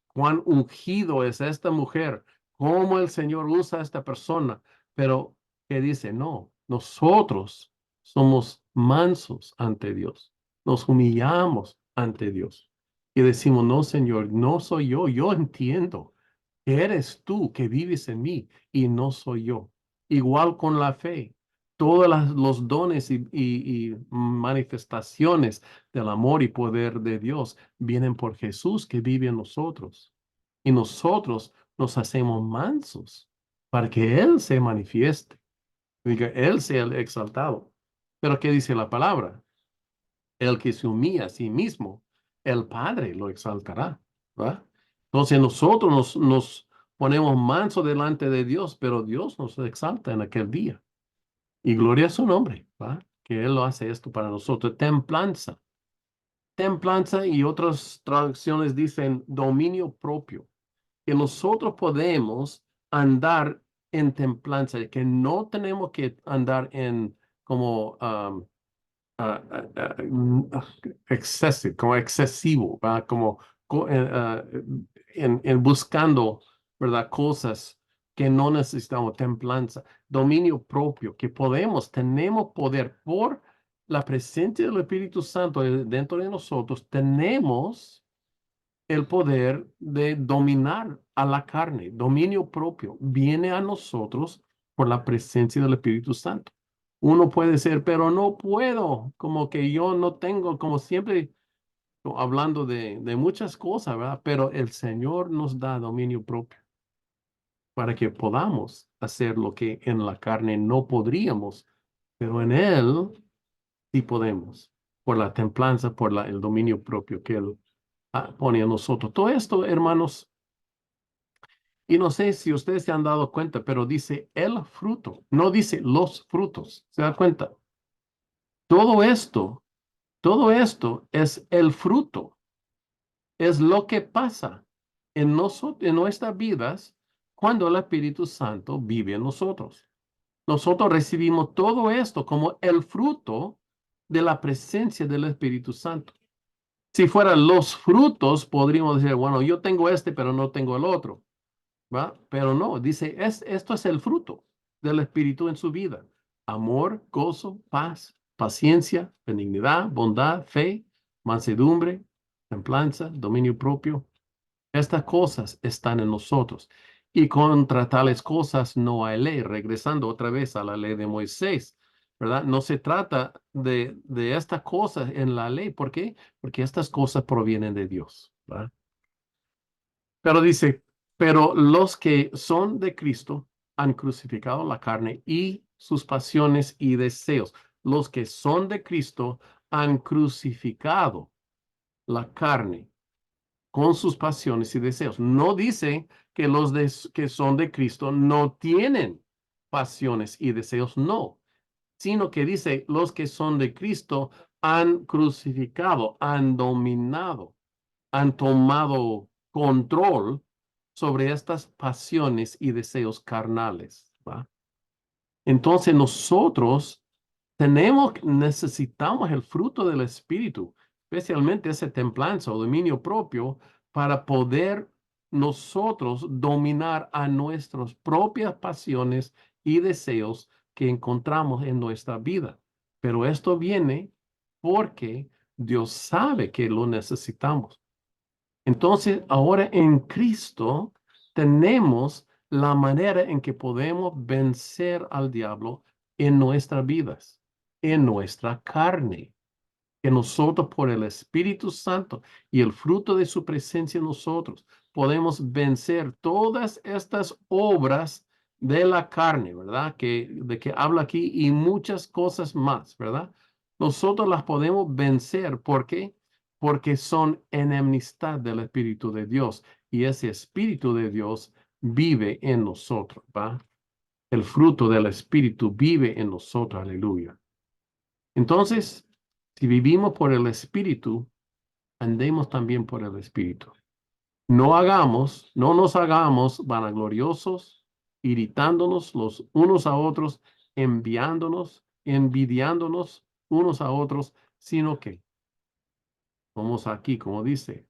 cuán ungido es esta mujer, cómo el Señor usa a esta persona, pero que dice, no, nosotros somos mansos ante Dios, nos humillamos ante Dios y decimos, no, Señor, no soy yo entiendo que eres tú que vives en mí y no soy yo. Igual con la fe, todos los dones y manifestaciones del amor y poder de Dios vienen por Jesús que vive en nosotros. Y nosotros nos hacemos mansos para que Él se manifieste, diga, Él sea el exaltado. Pero ¿qué dice la palabra? El que se humilla a sí mismo, el Padre lo exaltará, ¿va? Entonces nosotros nos ponemos mansos delante de Dios, pero Dios nos exalta en aquel día. Y gloria a su nombre, ¿va? Que Él lo hace esto para nosotros. Templanza. Templanza y otras traducciones dicen dominio propio. Que nosotros podemos andar en templanza, que no tenemos que andar en como como excesivo, ¿va? Como en buscando, ¿verdad? Cosas que no necesitamos, templanza, dominio propio, que podemos, tenemos poder por la presencia del Espíritu Santo dentro de nosotros, tenemos el poder de dominar a la carne, dominio propio, viene a nosotros por la presencia del Espíritu Santo. Uno puede ser, pero no puedo, como que yo no tengo, como siempre hablando de muchas cosas, ¿verdad? Pero el Señor nos da dominio propio para que podamos hacer lo que en la carne no podríamos, pero en Él sí podemos, por la templanza, por el dominio propio que Él pone a nosotros. Todo esto, hermanos, y no sé si ustedes se han dado cuenta, pero dice el fruto, no dice los frutos. ¿Se da cuenta? Todo esto, todo esto es el fruto, es lo que pasa en nosotros, en nuestras vidas cuando el Espíritu Santo vive en nosotros. Nosotros recibimos todo esto como el fruto de la presencia del Espíritu Santo. Si fueran los frutos, podríamos decir, bueno, yo tengo este, pero no tengo el otro. ¿Va? Pero no, dice, esto es el fruto del Espíritu en su vida. Amor, gozo, paz, paciencia, benignidad, bondad, fe, mansedumbre, templanza, dominio propio. Estas cosas están en nosotros. Y contra tales cosas no hay ley. Regresando otra vez a la ley de Moisés, ¿verdad? No se trata de estas cosas en la ley. ¿Por qué? Porque estas cosas provienen de Dios, ¿verdad? Pero dice, pero los que son de Cristo han crucificado la carne y sus pasiones y deseos. Los que son de Cristo han crucificado la carne con sus pasiones y deseos. No dice que que son de Cristo no tienen pasiones y deseos, no, sino que dice los que son de Cristo han crucificado, han dominado, han tomado control sobre estas pasiones y deseos carnales, ¿va? Entonces nosotros necesitamos el fruto del Espíritu, especialmente ese templanza o dominio propio, para poder nosotros dominar a nuestras propias pasiones y deseos que encontramos en nuestra vida. Pero esto viene porque Dios sabe que lo necesitamos. Entonces, ahora en Cristo tenemos la manera en que podemos vencer al diablo en nuestras vidas, en nuestra carne, que nosotros por el Espíritu Santo y el fruto de su presencia en nosotros podemos vencer todas estas obras de la carne, ¿verdad? De que habla aquí y muchas cosas más, ¿verdad? Nosotros las podemos vencer. ¿Por qué? Porque son enemistad del Espíritu de Dios y ese Espíritu de Dios vive en nosotros, ¿va? El fruto del Espíritu vive en nosotros, aleluya. Entonces, si vivimos por el Espíritu, andemos también por el Espíritu. No nos hagamos vanagloriosos, irritándonos los unos a otros, envidiándonos unos a otros, sino que somos aquí, como dice,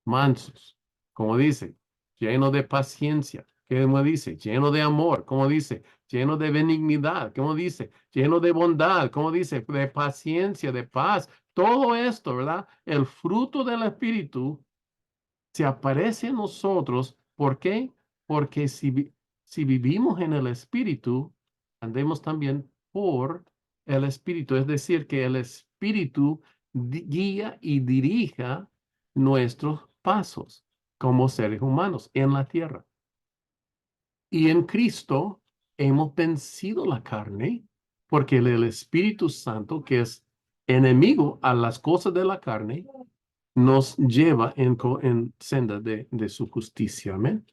mansos, como dice, lleno de paciencia, como dice, lleno de amor, como dice, lleno de benignidad, como dice, lleno de bondad, como dice, de paciencia, de paz, todo esto, ¿verdad? El fruto del Espíritu se aparece en nosotros. ¿Por qué? Porque si vivimos en el Espíritu, andemos también por el Espíritu. Es decir, que el Espíritu guía y dirija nuestros pasos como seres humanos en la tierra. Y en Cristo hemos vencido la carne, porque el Espíritu Santo, que es enemigo a las cosas de la carne, nos lleva en senda de su justicia. Amén.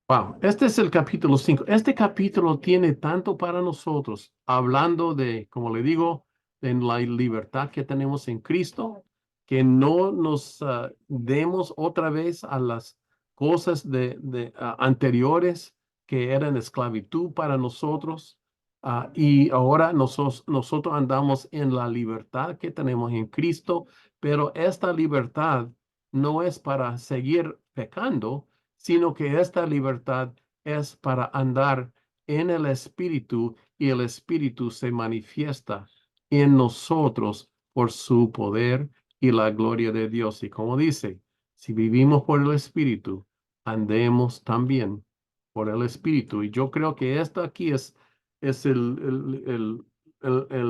Wow, este es el capítulo 5. Este capítulo tiene tanto para nosotros, hablando de, como le digo, en la libertad que tenemos en Cristo, que no nos demos otra vez a las cosas anteriores que eran esclavitud para nosotros. Y ahora nosotros andamos en la libertad que tenemos en Cristo, pero esta libertad no es para seguir pecando, sino que esta libertad es para andar en el Espíritu, y el Espíritu se manifiesta en nosotros por su poder y la gloria de Dios. Y como dice, si vivimos por el Espíritu, andemos también por el Espíritu. Y yo creo que esto aquí es el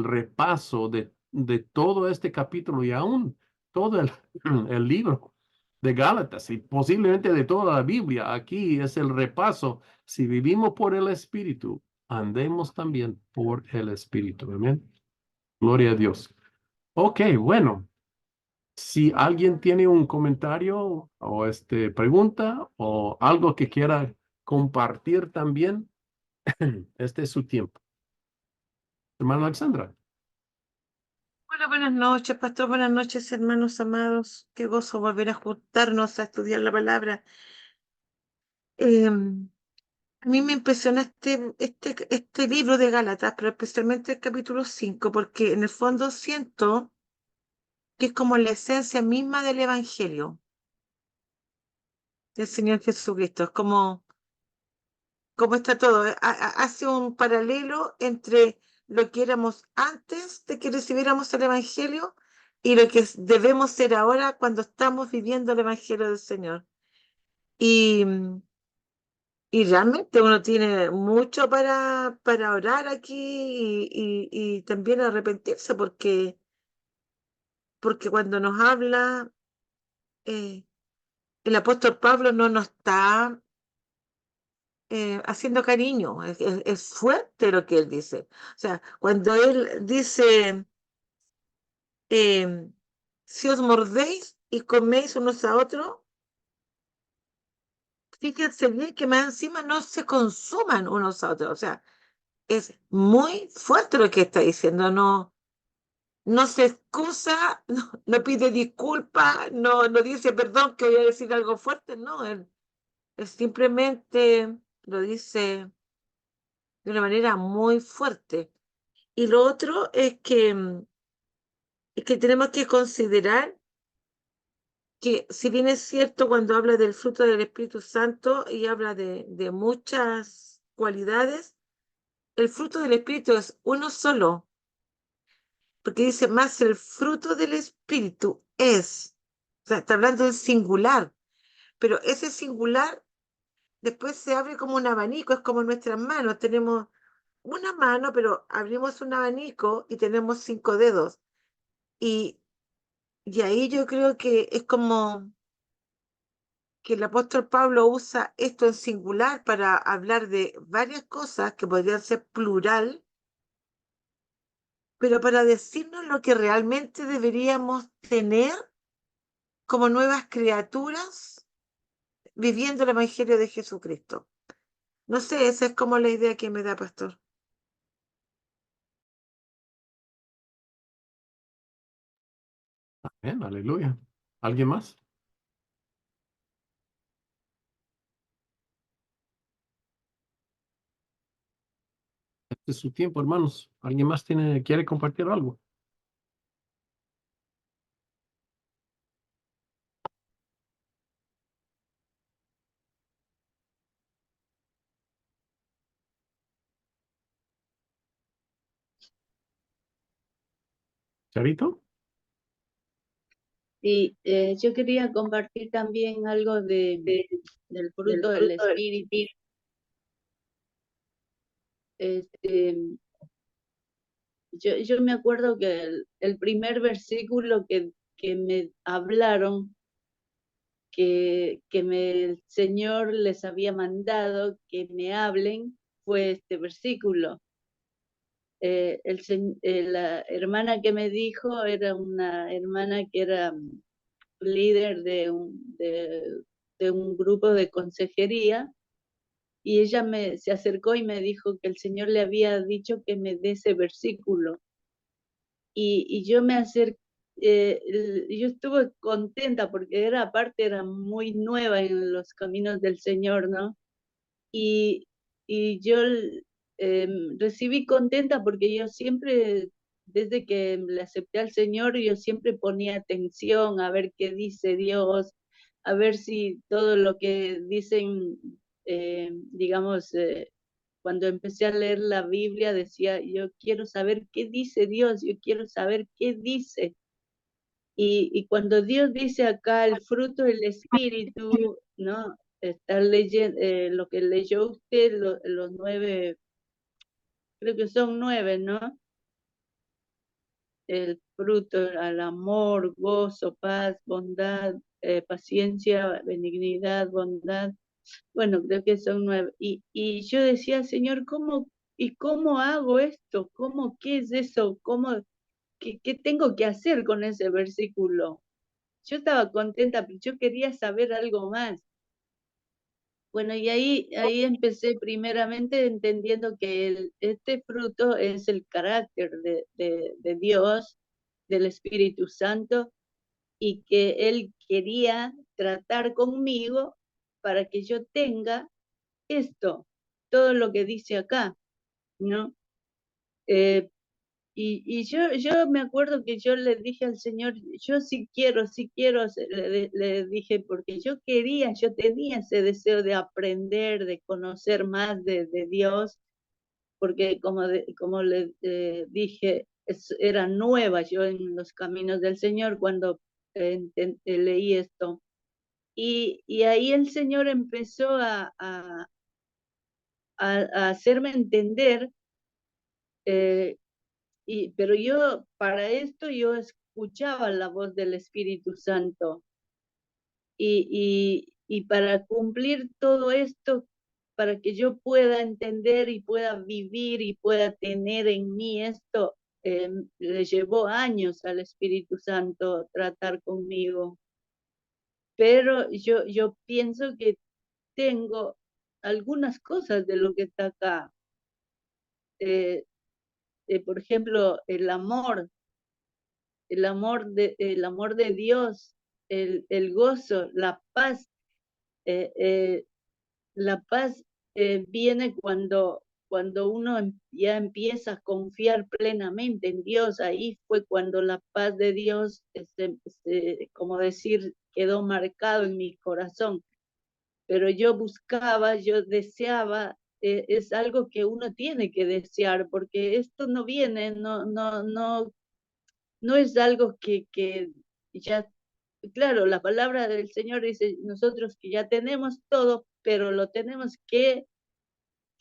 repaso de todo este capítulo, y aún todo el libro de Gálatas, y posiblemente de toda la Biblia. Aquí es el repaso. Si vivimos por el Espíritu, andemos también por el Espíritu. Amén. Gloria a Dios. Ok, bueno. Si alguien tiene un comentario o pregunta o algo que quiera compartir también, este es su tiempo. Hermana Alexandra. Hola, buenas noches, pastor. Buenas noches, hermanos amados. Qué gozo volver a juntarnos a estudiar la palabra. A mí me impresiona este libro de Gálatas, pero especialmente el capítulo 5, porque en el fondo siento que es como la esencia misma del Evangelio del Señor Jesucristo. Es como está todo. Hace un paralelo entre lo que éramos antes de que recibiéramos el Evangelio y lo que debemos ser ahora cuando estamos viviendo el Evangelio del Señor. Y, y realmente uno tiene mucho para orar aquí y también arrepentirse, porque cuando nos habla, eh, el apóstol Pablo no nos está haciendo cariño, es fuerte lo que él dice. O sea, cuando él dice, eh, si os mordéis y coméis unos a otros, fíjense bien que más encima no se consuman unos a otros. O sea, es muy fuerte lo que está diciendo. No se excusa, no pide disculpas, no dice perdón que voy a decir algo fuerte. No, él simplemente lo dice de una manera muy fuerte. Y lo otro es que tenemos que considerar que, si bien es cierto, cuando habla del fruto del Espíritu Santo y habla de muchas cualidades, el fruto del Espíritu es uno solo, porque dice más el fruto del Espíritu es, o sea, está hablando en singular, pero ese singular después se abre como un abanico, es como nuestras manos, tenemos una mano, pero abrimos un abanico y tenemos 5 dedos, y, y ahí yo creo que es como que el apóstol Pablo usa esto en singular para hablar de varias cosas que podrían ser plural, pero para decirnos lo que realmente deberíamos tener como nuevas criaturas viviendo el Evangelio de Jesucristo. No sé, esa es como la idea que me da, pastor. Amén, aleluya. ¿Alguien más? Este es su tiempo, hermanos. ¿Alguien más quiere compartir algo? ¿Charito? Sí, yo quería compartir también algo del fruto del Espíritu. Este, yo me acuerdo que el primer versículo que me hablaron el Señor les había mandado que me hablen fue este versículo. La hermana que me dijo era una hermana que era líder de un grupo de consejería, y ella se acercó y me dijo que el Señor le había dicho que me dé ese versículo. Y yo me acerqué, yo estuve contenta porque aparte era muy nueva en los caminos del Señor, ¿no? Y yo recibí contenta porque yo siempre, desde que le acepté al Señor, yo siempre ponía atención a ver qué dice Dios, a ver si todo lo que dicen, digamos, cuando empecé a leer la Biblia, decía, yo quiero saber qué dice Dios, yo quiero saber qué dice. Y cuando Dios dice acá el fruto del Espíritu, ¿no? Está leyendo lo que leyó usted, los 9, creo que son 9, ¿no? El fruto al amor, gozo, paz, bondad, paciencia, benignidad, bondad. Bueno, creo que son 9. Y yo decía, Señor, ¿cómo hago esto? ¿Qué es eso? ¿Qué tengo que hacer con ese versículo? Yo estaba contenta, pero yo quería saber algo más. Bueno, y ahí empecé primeramente entendiendo que este fruto es el carácter de Dios, del Espíritu Santo, y que Él quería tratar conmigo para que yo tenga esto, todo lo que dice acá, ¿no? Y yo me acuerdo que yo le dije al Señor, yo sí quiero, le dije, porque yo tenía ese deseo de aprender, de conocer más de Dios, porque como le dije, era nueva yo en los caminos del Señor cuando leí esto. Y ahí el Señor empezó a hacerme entender, pero yo, para esto, yo escuchaba la voz del Espíritu Santo. Y para cumplir todo esto, para que yo pueda entender y pueda vivir y pueda tener en mí esto, le llevó años al Espíritu Santo tratar conmigo. Pero yo pienso que tengo algunas cosas de lo que está acá. Por ejemplo, el amor de Dios, el gozo, la paz. La paz viene cuando uno ya empieza a confiar plenamente en Dios. Ahí fue cuando la paz de Dios, como decir, quedó marcado en mi corazón. Pero yo buscaba, yo deseaba, es algo que uno tiene que desear, porque esto no viene, no es algo que ya, claro, la palabra del Señor dice, nosotros que ya tenemos todo, pero lo tenemos que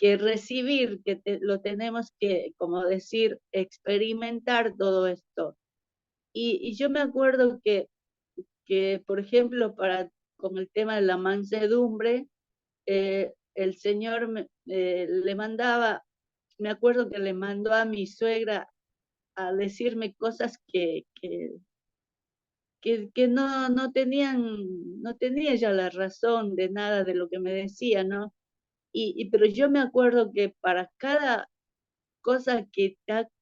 recibir, lo tenemos que, como decir, experimentar todo esto. Y yo me acuerdo por ejemplo, con el tema de la mansedumbre, el Señor le mandaba, me acuerdo que le mandó a mi suegra a decirme cosas que no tenía ya la razón de nada de lo que me decía, ¿no? Pero yo me acuerdo que para cada cosa que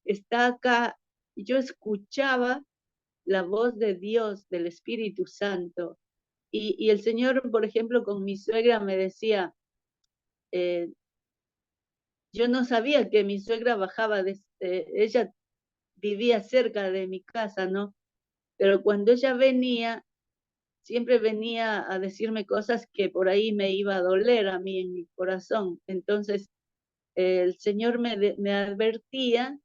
está acá, yo escuchaba la voz de Dios, del Espíritu Santo. Y el Señor, por ejemplo, con mi suegra me decía, yo no sabía que mi suegra bajaba, ella vivía cerca de mi casa, ¿no? Pero cuando ella venía, siempre venía a decirme cosas que por ahí me iba a doler a mí en mi corazón. Entonces, el Señor me advertía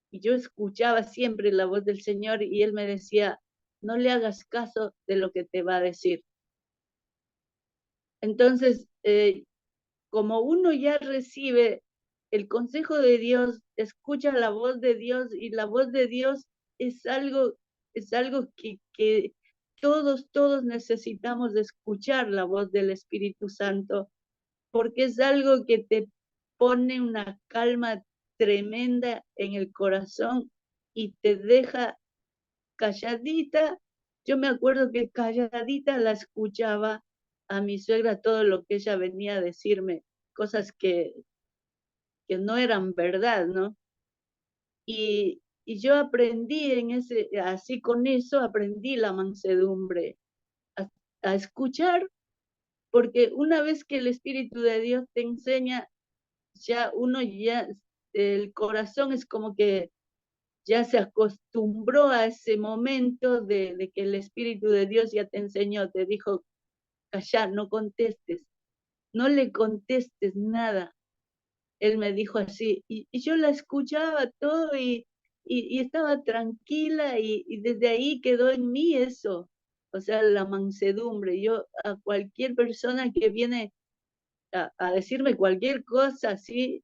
y yo escuchaba siempre la voz del Señor y Él me decía, no le hagas caso de lo que te va a decir. Entonces, como uno ya recibe el consejo de Dios, escucha la voz de Dios y la voz de Dios es algo que todos necesitamos de escuchar la voz del Espíritu Santo, porque es algo que te pone una calma tremenda en el corazón y te deja calladita. Yo me acuerdo que calladita la escuchaba a mi suegra todo lo que ella venía a decirme, cosas que no eran verdad, ¿no? Y yo aprendí así con eso, aprendí la mansedumbre, a, a escuchar, porque una vez que el Espíritu de Dios te enseña, el corazón es como que ya se acostumbró a ese momento de que el Espíritu de Dios ya te enseñó, te dijo, calla, no contestes, no le contestes nada. Él me dijo así, y yo la escuchaba todo y estaba tranquila y desde ahí quedó en mí eso, o sea, la mansedumbre. Yo a cualquier persona que viene a decirme cualquier cosa así,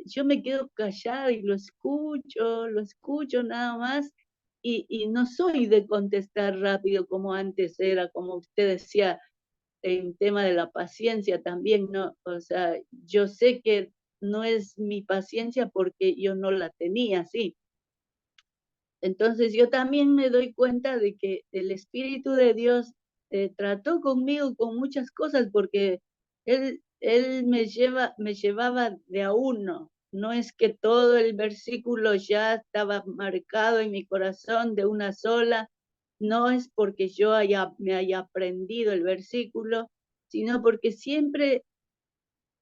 yo me quedo callada y lo escucho nada más y no soy de contestar rápido como antes era, como usted decía, en tema de la paciencia también, ¿no? O sea, yo sé que no es mi paciencia porque yo no la tenía, sí. Entonces yo también me doy cuenta de que el Espíritu de Dios trató conmigo con muchas cosas porque él me llevaba de a uno. No es que todo el versículo ya estaba marcado en mi corazón de una sola, no es porque yo me haya aprendido el versículo, sino porque siempre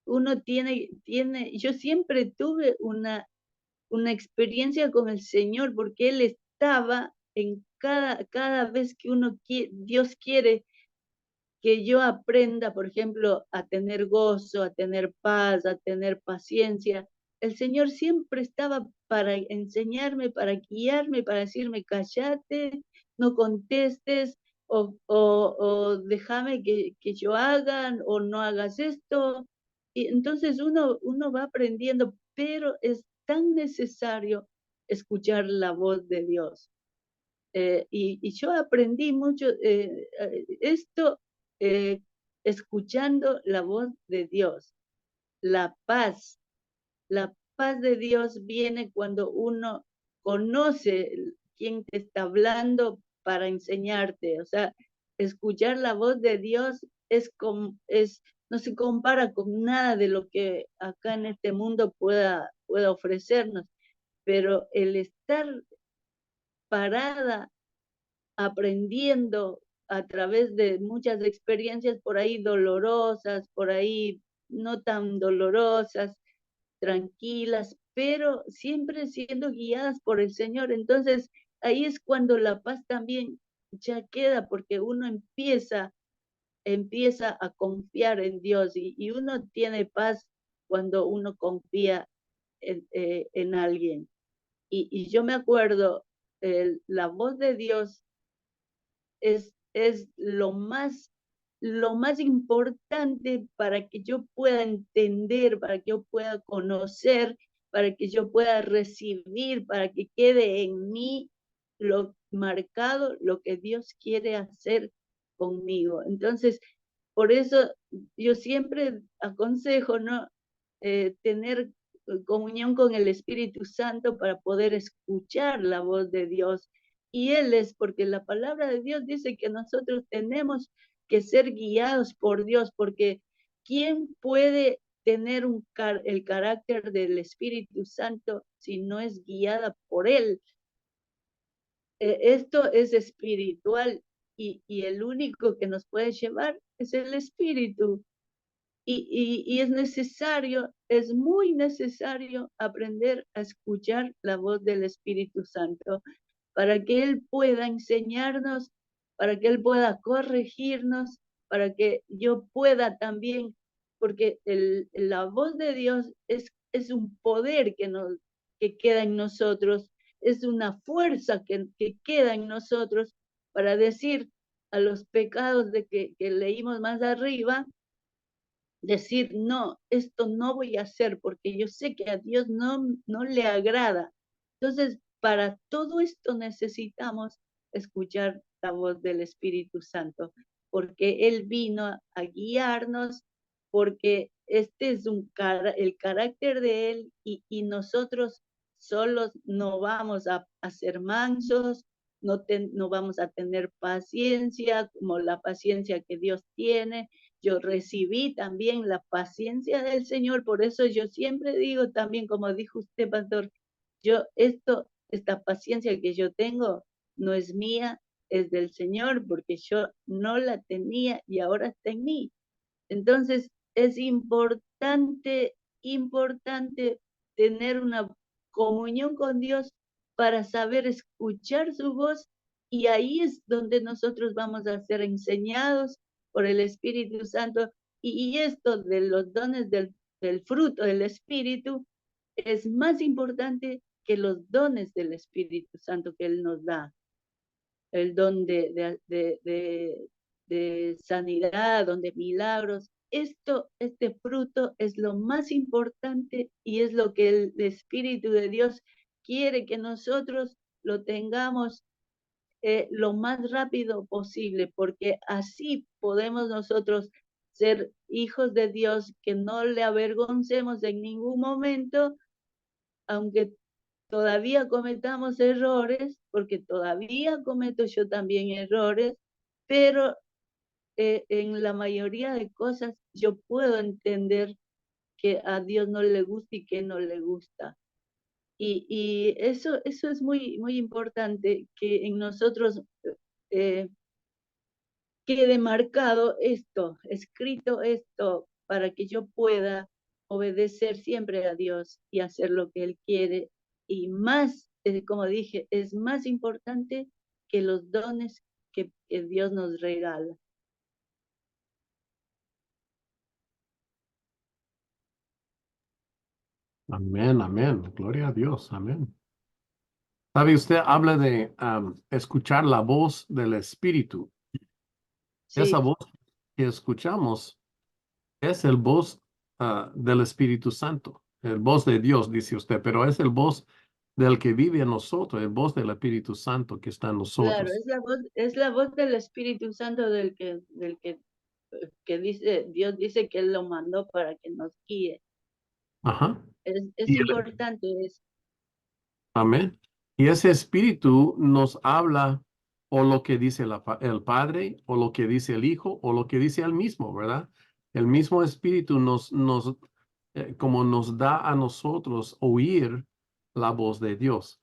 uno yo siempre tuve una experiencia con el Señor, porque Él estaba en cada vez que Dios quiere que yo aprenda, por ejemplo, a tener gozo, a tener paz, a tener paciencia. El Señor siempre estaba para enseñarme, para guiarme, para decirme, cállate, no contestes, o déjame que yo haga, o no hagas esto. Y entonces uno va aprendiendo, pero es tan necesario escuchar la voz de Dios. Y yo aprendí mucho esto eh, escuchando la voz de Dios. La paz, la paz de Dios viene cuando uno conoce quién te está hablando para enseñarte. O sea, escuchar la voz de Dios no se compara con nada de lo que acá en este mundo pueda ofrecernos, pero el estar parada aprendiendo a través de muchas experiencias por ahí dolorosas, por ahí no tan dolorosas, tranquilas, pero siempre siendo guiadas por el Señor. Entonces, ahí es cuando la paz también ya queda, porque uno empieza a confiar en Dios y uno tiene paz cuando uno confía en alguien. Y yo me acuerdo, la voz de Dios es lo más importante para que yo pueda entender, para que yo pueda conocer, para que yo pueda recibir, para que quede en mí lo marcado, lo que Dios quiere hacer conmigo. Entonces, por eso yo siempre aconsejo, ¿no? Tener comunión con el Espíritu Santo para poder escuchar la voz de Dios. Y Él es, porque la palabra de Dios dice que nosotros tenemos que ser guiados por Dios, porque ¿quién puede tener el carácter del Espíritu Santo si no es guiada por Él? Esto es espiritual y el único que nos puede llevar es el Espíritu. Y es necesario, es muy necesario aprender a escuchar la voz del Espíritu Santo para que Él pueda enseñarnos, para que Él pueda corregirnos, para que yo pueda también, porque la voz de Dios es un poder que queda en nosotros, es una fuerza que queda en nosotros para decir a los pecados que leímos más arriba, decir, no, esto no voy a hacer porque yo sé que a Dios no le agrada. Entonces, para todo esto necesitamos escuchar la voz del Espíritu Santo, porque Él vino a guiarnos, porque este es el carácter de Él y nosotros solos no vamos a ser mansos, no vamos a tener paciencia como la paciencia que Dios tiene. Yo recibí también la paciencia del Señor, por eso yo siempre digo también, como dijo usted, pastor, esta paciencia que yo tengo no es mía, es del Señor, porque yo no la tenía y ahora está en mí. Entonces, es importante tener una comunión con Dios para saber escuchar su voz, y ahí es donde nosotros vamos a ser enseñados por el Espíritu Santo, y esto de los dones del fruto del Espíritu es más importante que los dones del Espíritu Santo que Él nos da. El don de sanidad, don de milagros. Este fruto es lo más importante y es lo que el Espíritu de Dios quiere que nosotros lo tengamos lo más rápido posible, porque así podemos nosotros ser hijos de Dios, que no le avergoncemos en ningún momento, aunque todavía cometamos errores, porque todavía cometo yo también errores, pero en la mayoría de cosas yo puedo entender que a Dios no le gusta y que no le gusta. Y eso es muy, muy importante, que en nosotros eh, quede marcado esto, escrito esto, para que yo pueda obedecer siempre a Dios y hacer lo que Él quiere. Y más, como dije, es más importante que los dones que Dios nos regala. Amén, amén. Gloria a Dios, amén. ¿Sabe? Usted habla de escuchar la voz del Espíritu. Esa Sí, voz que escuchamos es el voz del Espíritu Santo, el voz de Dios, dice usted, pero es el voz del que vive en nosotros, el voz del Espíritu Santo que está en claro, nosotros. es la voz del Espíritu Santo que dice, Dios dice que Él lo mandó para que nos guíe. Ajá. Es Y importante eso. amén. Y ese Espíritu nos habla o lo que dice el Padre, o lo que dice el Hijo, o lo que dice él mismo, ¿verdad? El mismo Espíritu como nos da a nosotros oír la voz de Dios.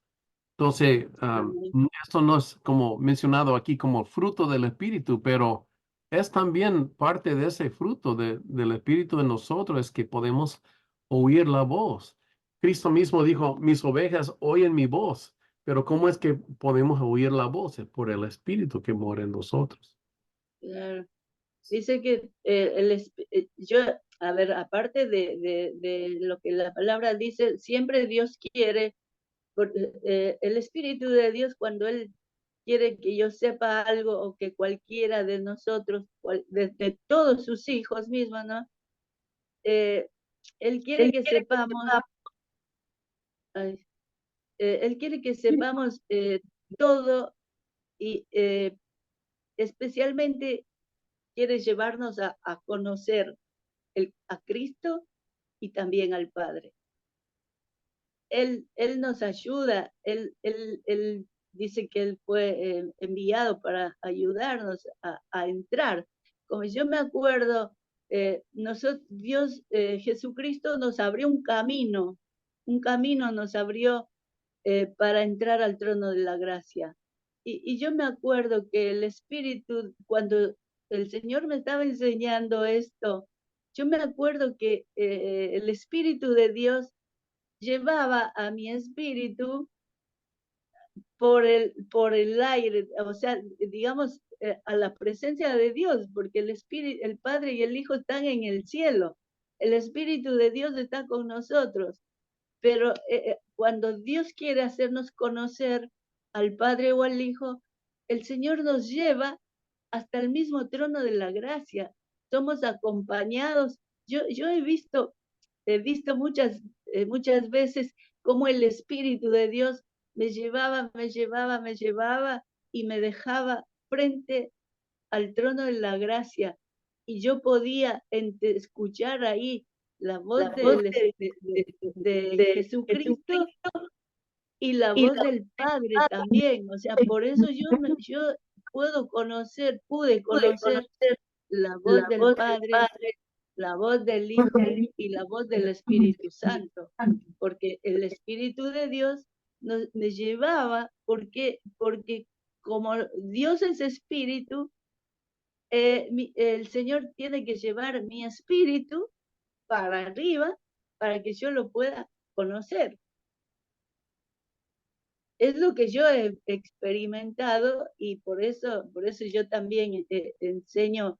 Entonces, Amén. esto no es como mencionado aquí como fruto del Espíritu, pero es también parte de ese fruto del Espíritu en nosotros, es que podemos oír la voz. Cristo mismo dijo, mis ovejas oyen mi voz, pero ¿cómo es que podemos oír la voz? Es por el Espíritu que mora en nosotros. Claro. Dice que yo, a ver, aparte de lo que la palabra dice, siempre Dios quiere, el Espíritu de Dios, cuando Él quiere que yo sepa algo, o que cualquiera de nosotros, de todos sus hijos mismos, ¿no? Él quiere que sepamos, ay, Él quiere que sepamos todo, y especialmente quiere llevarnos a conocer a Cristo y también al Padre. Él nos ayuda, él dice que Él fue enviado para ayudarnos a entrar. Como yo me acuerdo, Dios, Jesucristo nos abrió un camino nos abrió para entrar al trono de la gracia. Y yo me acuerdo que el Espíritu, cuando el Señor me estaba enseñando esto, yo me acuerdo que el Espíritu de Dios llevaba a mi espíritu por el aire, o sea, digamos, a la presencia de Dios, porque el Espíritu, el Padre y el Hijo están en el cielo. El Espíritu de Dios está con nosotros, pero cuando Dios quiere hacernos conocer al Padre o al Hijo, el Señor nos lleva hasta el mismo trono de la gracia. Somos acompañados. Yo he visto muchas veces cómo el Espíritu de Dios me llevaba y me dejaba frente al trono de la gracia y yo podía escuchar ahí la voz de Jesucristo y la voz del Padre también. O sea, por eso yo pude conocer la voz del Padre, la voz del Hijo y la voz del Espíritu Santo, porque el Espíritu de Dios me llevaba, porque como Dios es espíritu, el Señor tiene que llevar mi espíritu para arriba para que yo lo pueda conocer. Es lo que yo he experimentado y por eso yo también enseño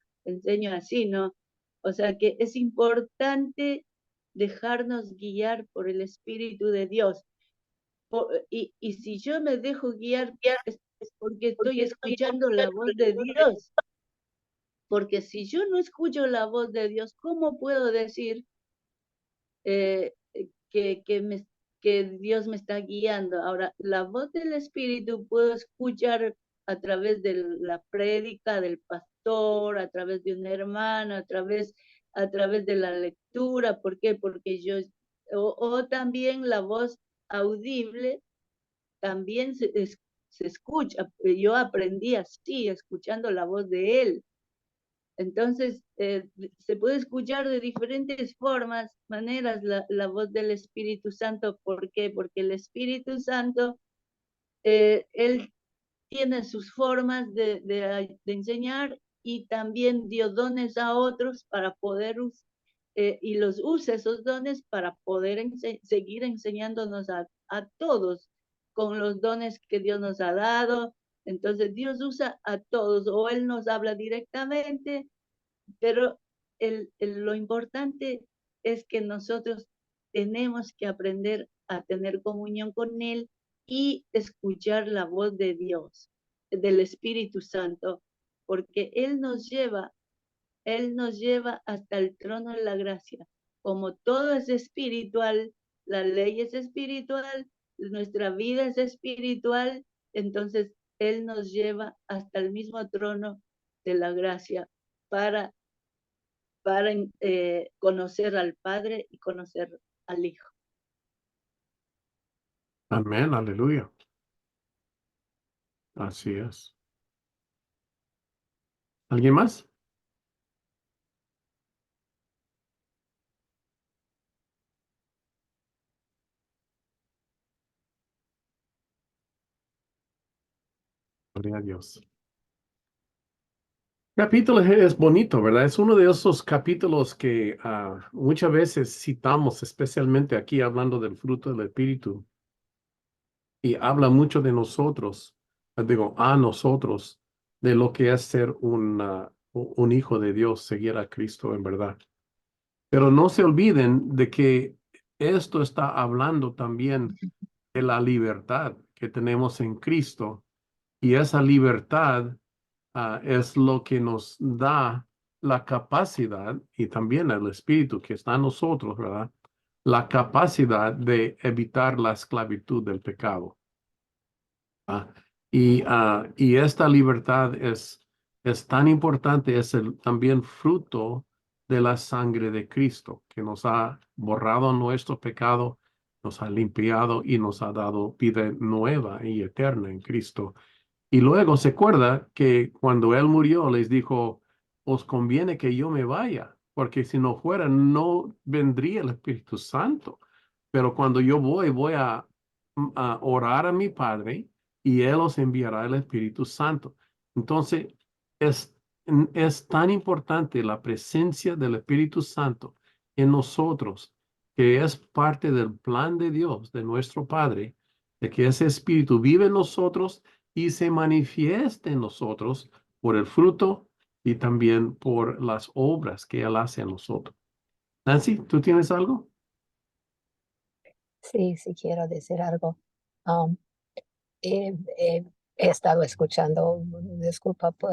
así, ¿no? O sea que es importante dejarnos guiar por el Espíritu de Dios. Y si yo me dejo guiar es porque estoy escuchando la voz de Dios. Porque si yo no escucho la voz de Dios, ¿cómo puedo decir que Dios me está guiando? Ahora, la voz del Espíritu puedo escuchar a través de la prédica del pastor, a través de un hermano, a través de la lectura. ¿Por qué? Porque o también la voz audible también se escucha. Yo aprendí así, escuchando la voz de Él. Entonces, se puede escuchar de diferentes maneras la voz del Espíritu Santo. ¿Por qué? Porque el Espíritu Santo, Él tiene sus formas de enseñar y también dio dones a otros para poder y los usa esos dones para poder seguir enseñándonos a todos con los dones que Dios nos ha dado. Entonces Dios usa a todos, o Él nos habla directamente, pero lo importante es que nosotros tenemos que aprender a tener comunión con Él y escuchar la voz de Dios, del Espíritu Santo, porque Él nos lleva hasta el trono de la gracia. Como todo es espiritual, la ley es espiritual, nuestra vida es espiritual, entonces Él nos lleva hasta el mismo trono de la gracia para conocer al Padre y conocer al Hijo. Amén, aleluya. Así es. ¿Alguien más? Gloria a Dios. Capítulo es bonito, ¿verdad? Es uno de esos capítulos que muchas veces citamos, especialmente aquí hablando del fruto del Espíritu, y habla mucho de nosotros, digo, a nosotros, de lo que es ser un hijo de Dios, seguir a Cristo en verdad. Pero no se olviden de que esto está hablando también de la libertad que tenemos en Cristo, y esa libertad es lo que nos da la capacidad, y también el Espíritu que está en nosotros, ¿verdad? La capacidad de evitar la esclavitud del pecado. Y esta libertad es tan importante, es también fruto de la sangre de Cristo, que nos ha borrado nuestro pecado, nos ha limpiado y nos ha dado vida nueva y eterna en Cristo. Y luego se acuerda que cuando Él murió, les dijo, os conviene que yo me vaya, porque si no fuera, no vendría el Espíritu Santo. Pero cuando yo voy a orar a mi Padre y Él os enviará el Espíritu Santo. Entonces, es, es tan importante la presencia del Espíritu Santo en nosotros, que es parte del plan de Dios, de nuestro Padre, de que ese Espíritu vive en nosotros y se manifieste en nosotros por el fruto y también por las obras que Él hace en nosotros. Nancy, ¿tú tienes algo? Sí, sí quiero decir algo. Um, he estado escuchando, disculpa por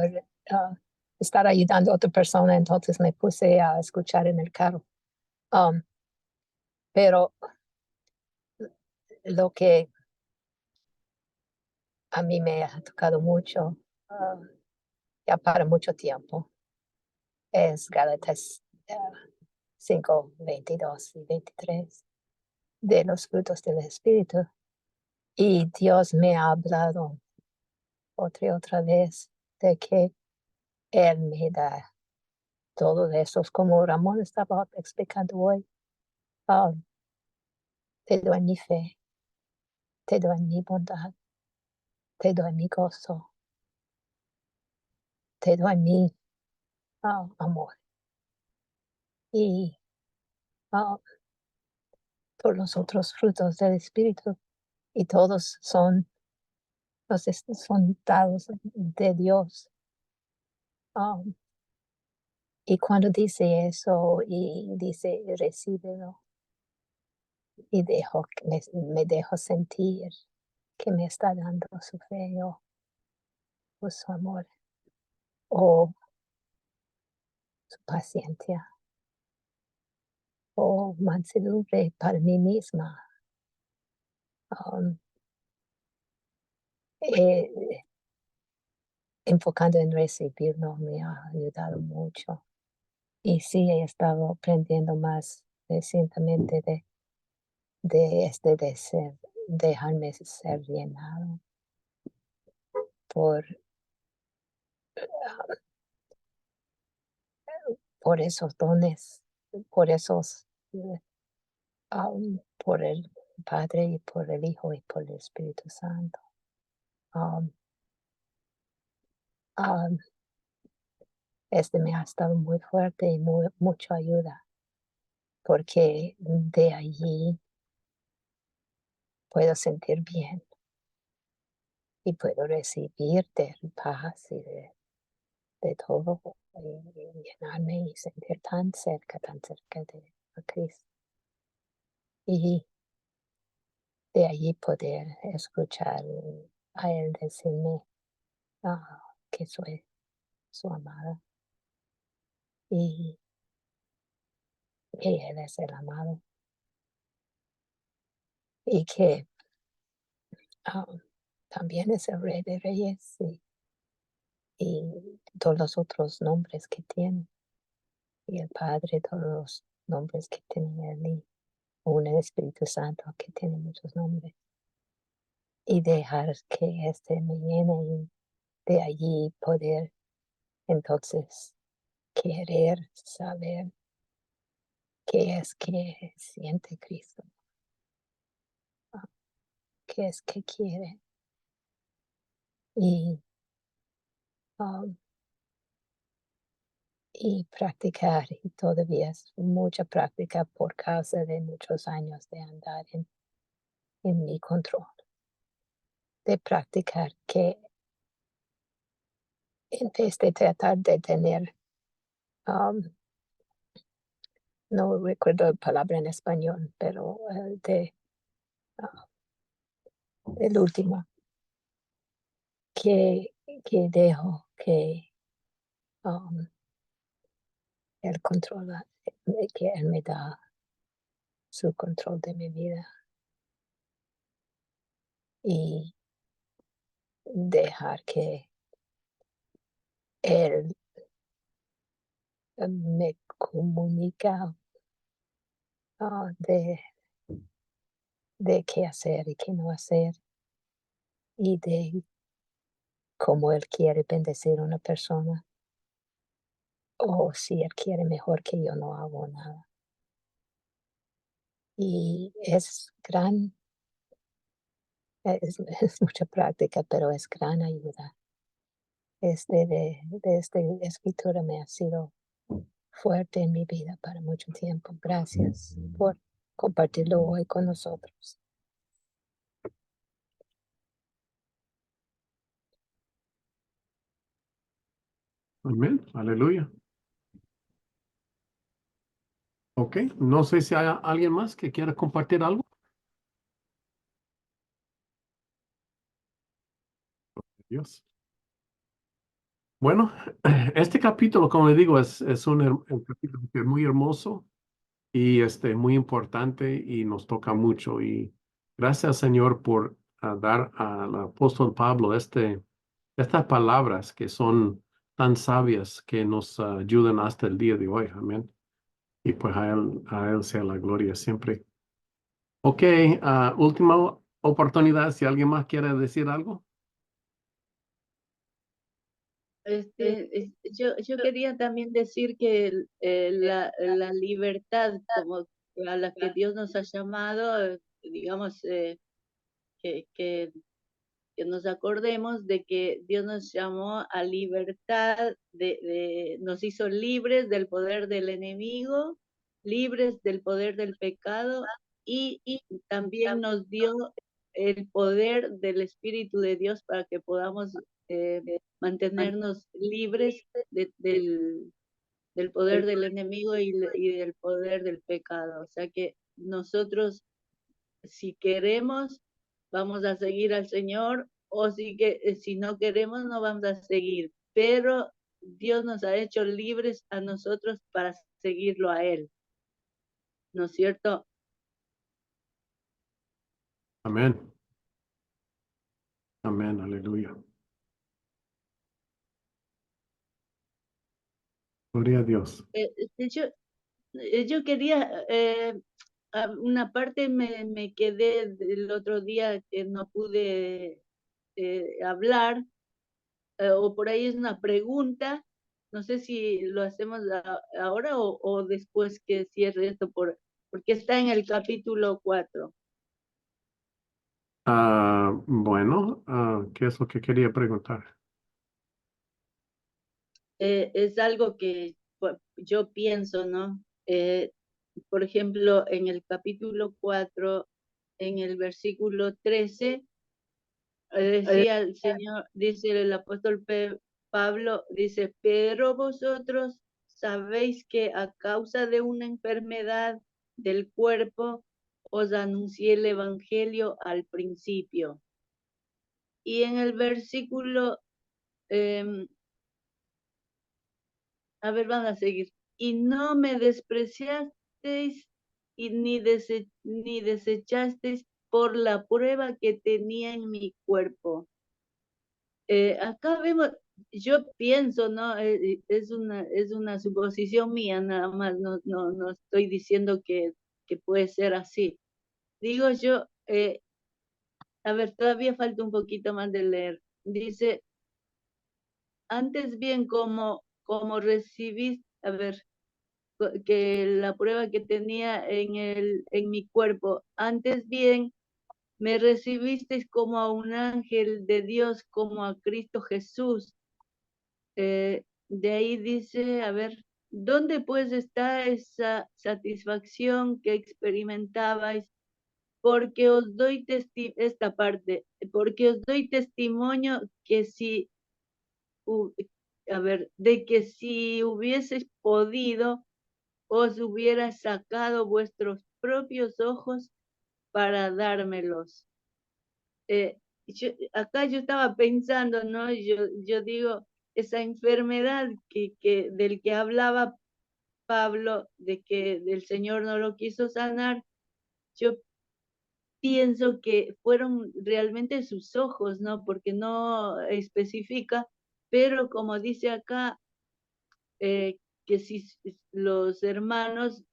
estar ayudando a otra persona, entonces me puse a escuchar en el carro. Pero lo que a mí me ha tocado mucho, ya para mucho tiempo, es Gálatas 5, 22 y 23, de los frutos del Espíritu. Y Dios me ha hablado otra vez de que Él me da todo eso, como Ramón estaba explicando hoy. Te doy mi fe, te doy mi bondad, te doy mi gozo, te doy mi amor. Y todos los otros frutos del Espíritu, y todos son dados de Dios. Y cuando dice eso y dice recíbelo, y me dejo sentir que me está dando su fe o su amor o su paciencia o mansedumbre para mí misma. Enfocando en recibirlo me ha ayudado mucho. Y sí, he estado aprendiendo más recientemente de dejarme ser llenado por esos dones, por por el Padre y por el Hijo y por el Espíritu Santo. Me ha estado muy fuerte y mucha ayuda, porque de allí puedo sentir bien y puedo recibir de paz y de todo, y llenarme y sentir tan cerca de Cristo. Y de allí poder escuchar a Él decirme que soy su amada y que Él es el amado y que también es el Rey de Reyes y todos los otros nombres que tiene, y el Padre, todos los nombres que tiene Él, y un Espíritu Santo que tiene muchos nombres, y dejar que me llene, y de allí poder entonces querer saber qué es que siente Cristo, qué es que quiere, y practicar, y todavía es mucha práctica por causa de muchos años de andar en mi control, de practicar que en vez de tratar de tener, no recuerdo la palabra en español, pero el último, que dejo que Él controla, que Él me da su control de mi vida, y dejar que Él me comunica de qué hacer y qué no hacer, y de cómo Él quiere bendecir a una persona, o si Él quiere mejor que yo no hago nada. Y es es mucha práctica, pero es gran ayuda. De esta escritura me ha sido fuerte en mi vida para mucho tiempo. Gracias por compartirlo hoy con nosotros. Amén. Aleluya. Ok, no sé si hay alguien más que quiera compartir algo. Dios. Bueno, este capítulo, como le digo, es un capítulo que es muy hermoso y muy importante, y nos toca mucho. Y gracias, Señor, por dar al apóstol Pablo estas palabras que son tan sabias que nos ayudan hasta el día de hoy. Amén. Y pues a él sea la gloria siempre. Ok, última oportunidad, si alguien más quiere decir algo. Yo quería también decir que la libertad como a la que Dios nos ha llamado, digamos, que nos acordemos de que Dios nos llamó a libertad, nos hizo libres del poder del enemigo, libres del poder del pecado y también nos dio el poder del Espíritu de Dios para que podamos mantenernos libres del poder del enemigo y del poder del pecado. O sea que nosotros, si queremos, vamos a seguir al Señor, o si no queremos, no vamos a seguir. Pero Dios nos ha hecho libres a nosotros para seguirlo a Él. ¿No es cierto? Amén. Amén, aleluya. Gloria a Dios. Yo quería, una parte me quedé el otro día que no pude hablar, o por ahí es una pregunta, no sé si lo hacemos ahora o después que cierre esto, porque está en el capítulo 4. Bueno, ¿qué es lo que quería preguntar? Es algo que yo pienso, ¿no? Por ejemplo, en el capítulo 4, en el versículo 13, decía el Señor, dice el apóstol Pablo, dice, pero vosotros sabéis que a causa de una enfermedad del cuerpo os anuncié el evangelio al principio. Y en el versículo, a ver, van a seguir. Y no me despreciasteis y ni desechasteis por la prueba que tenía en mi cuerpo. Acá vemos, yo pienso, ¿no? Es una suposición mía nada más, no estoy diciendo que puede ser así. Digo yo, a ver, todavía falta un poquito más de leer. Dice, antes bien como recibís, a ver, que la prueba que tenía en mi cuerpo, antes bien me recibisteis como a un ángel de Dios, como a Cristo Jesús. De ahí dice, a ver, ¿dónde pues está esa satisfacción que experimentabais? Porque os doy esta parte, porque os doy testimonio que de que si hubieseis podido, os hubiera sacado vuestros propios ojos para dármelos. Acá yo estaba pensando, ¿no? Yo digo, esa enfermedad del que hablaba Pablo, de que el Señor no lo quiso sanar, yo pienso que fueron realmente sus ojos, ¿no? Porque no especifica, pero como dice acá, que si los hermanos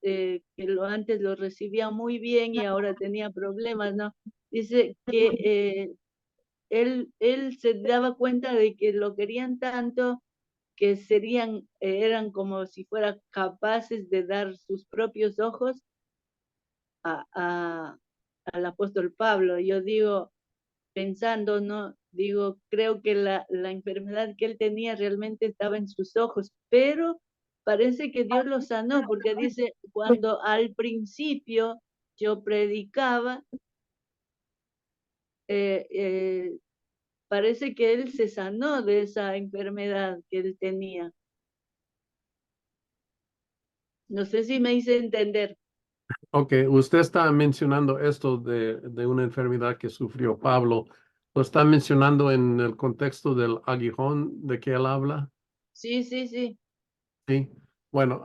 antes lo recibían muy bien y ahora tenía problemas, ¿no? Dice que él se daba cuenta de que lo querían tanto que eran como si fueran capaces de dar sus propios ojos al apóstol Pablo. Yo digo, pensando, ¿no? Digo, creo que la enfermedad que él tenía realmente estaba en sus ojos, pero parece que Dios lo sanó, porque dice, cuando al principio yo predicaba, parece que él se sanó de esa enfermedad que él tenía. No sé si me hice entender. Ok, usted está mencionando esto de una enfermedad que sufrió Pablo. ¿Lo está mencionando en el contexto del aguijón de que él habla? Sí, sí, sí. Sí. Bueno,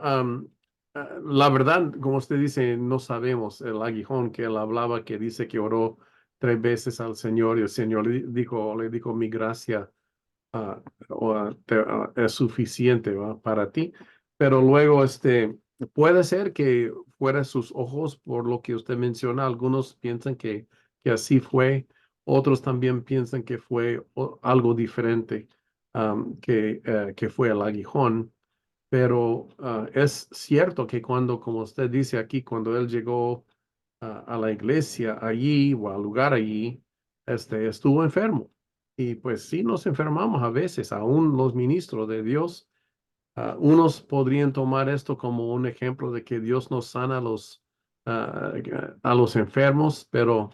la verdad, como usted dice, no sabemos el aguijón que él hablaba, que dice que oró 3 veces al Señor y el Señor le dijo, mi gracia es suficiente, ¿va? Para ti. Pero luego, puede ser que fuera sus ojos por lo que usted menciona. Algunos piensan que así fue. Otros también piensan que fue algo diferente, que fue el aguijón. Pero es cierto que como usted dice aquí, cuando él llegó a la iglesia allí o al lugar allí, estuvo enfermo. Y pues sí nos enfermamos a veces, aún los ministros de Dios. Unos podrían tomar esto como un ejemplo de que Dios nos sana ah, a los enfermos, pero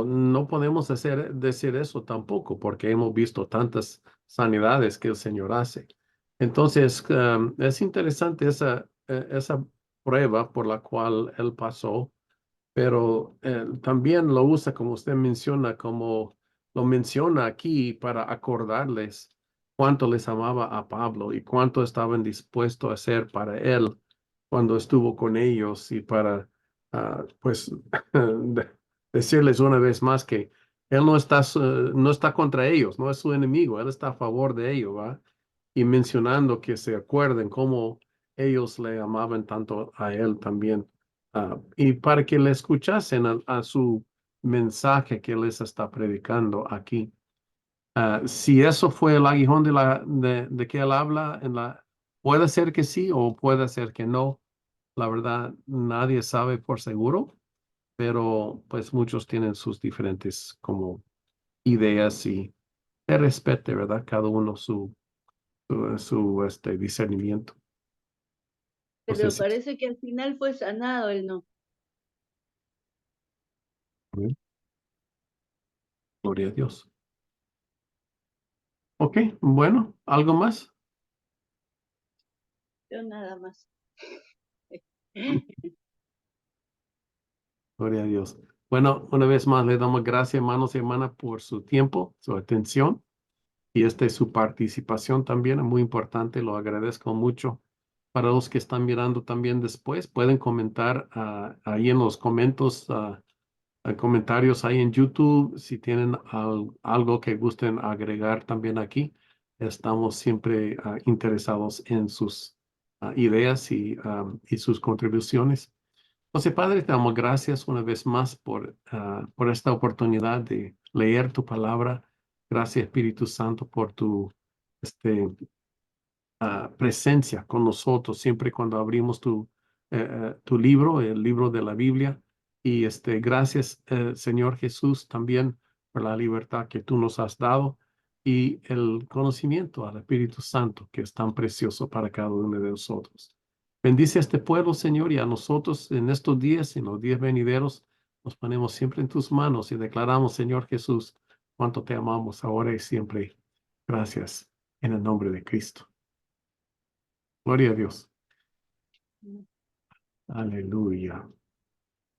no podemos decir eso tampoco, porque hemos visto tantas sanidades que el Señor hace. Entonces, es interesante esa prueba por la cual Él pasó, pero también lo usa, como usted menciona, como lo menciona aquí para acordarles cuánto les amaba a Pablo y cuánto estaban dispuestos a hacer para él cuando estuvo con ellos y para, pues, decirles una vez más que él no está contra ellos, no es su enemigo, él está a favor de ellos, ¿va? Y mencionando que se acuerden cómo ellos le amaban tanto a él también. Y para que le escuchasen a su mensaje que les está predicando aquí. Si eso fue el aguijón de que él habla, puede ser que sí o puede ser que no. La verdad, nadie sabe por seguro, pero pues muchos tienen sus diferentes como ideas y se respete, ¿verdad? Cada uno su discernimiento. No sé Pero si- parece que al final fue sanado, él no. Gloria a Dios. Ok, bueno, ¿algo más? Yo nada más. Gloria a Dios. Bueno, una vez más le damos gracias, hermanos y hermanas, por su tiempo, su atención y su participación también es muy importante. Lo agradezco mucho. Para los que están mirando también después, pueden comentar ahí en los comentarios ahí en YouTube si tienen algo que gusten agregar también aquí. Estamos siempre interesados en sus ideas y sus contribuciones. José Padre, te damos gracias una vez más por esta oportunidad de leer tu palabra. Gracias, Espíritu Santo, por tu presencia con nosotros siempre cuando abrimos tu libro, el libro de la Biblia. Y gracias, Señor Jesús, también por la libertad que tú nos has dado y el conocimiento al Espíritu Santo que es tan precioso para cada uno de nosotros. Bendice a este pueblo, Señor, y a nosotros en estos días, en los días venideros, nos ponemos siempre en tus manos y declaramos, Señor Jesús, cuánto te amamos ahora y siempre. Gracias en el nombre de Cristo. Gloria a Dios. Aleluya.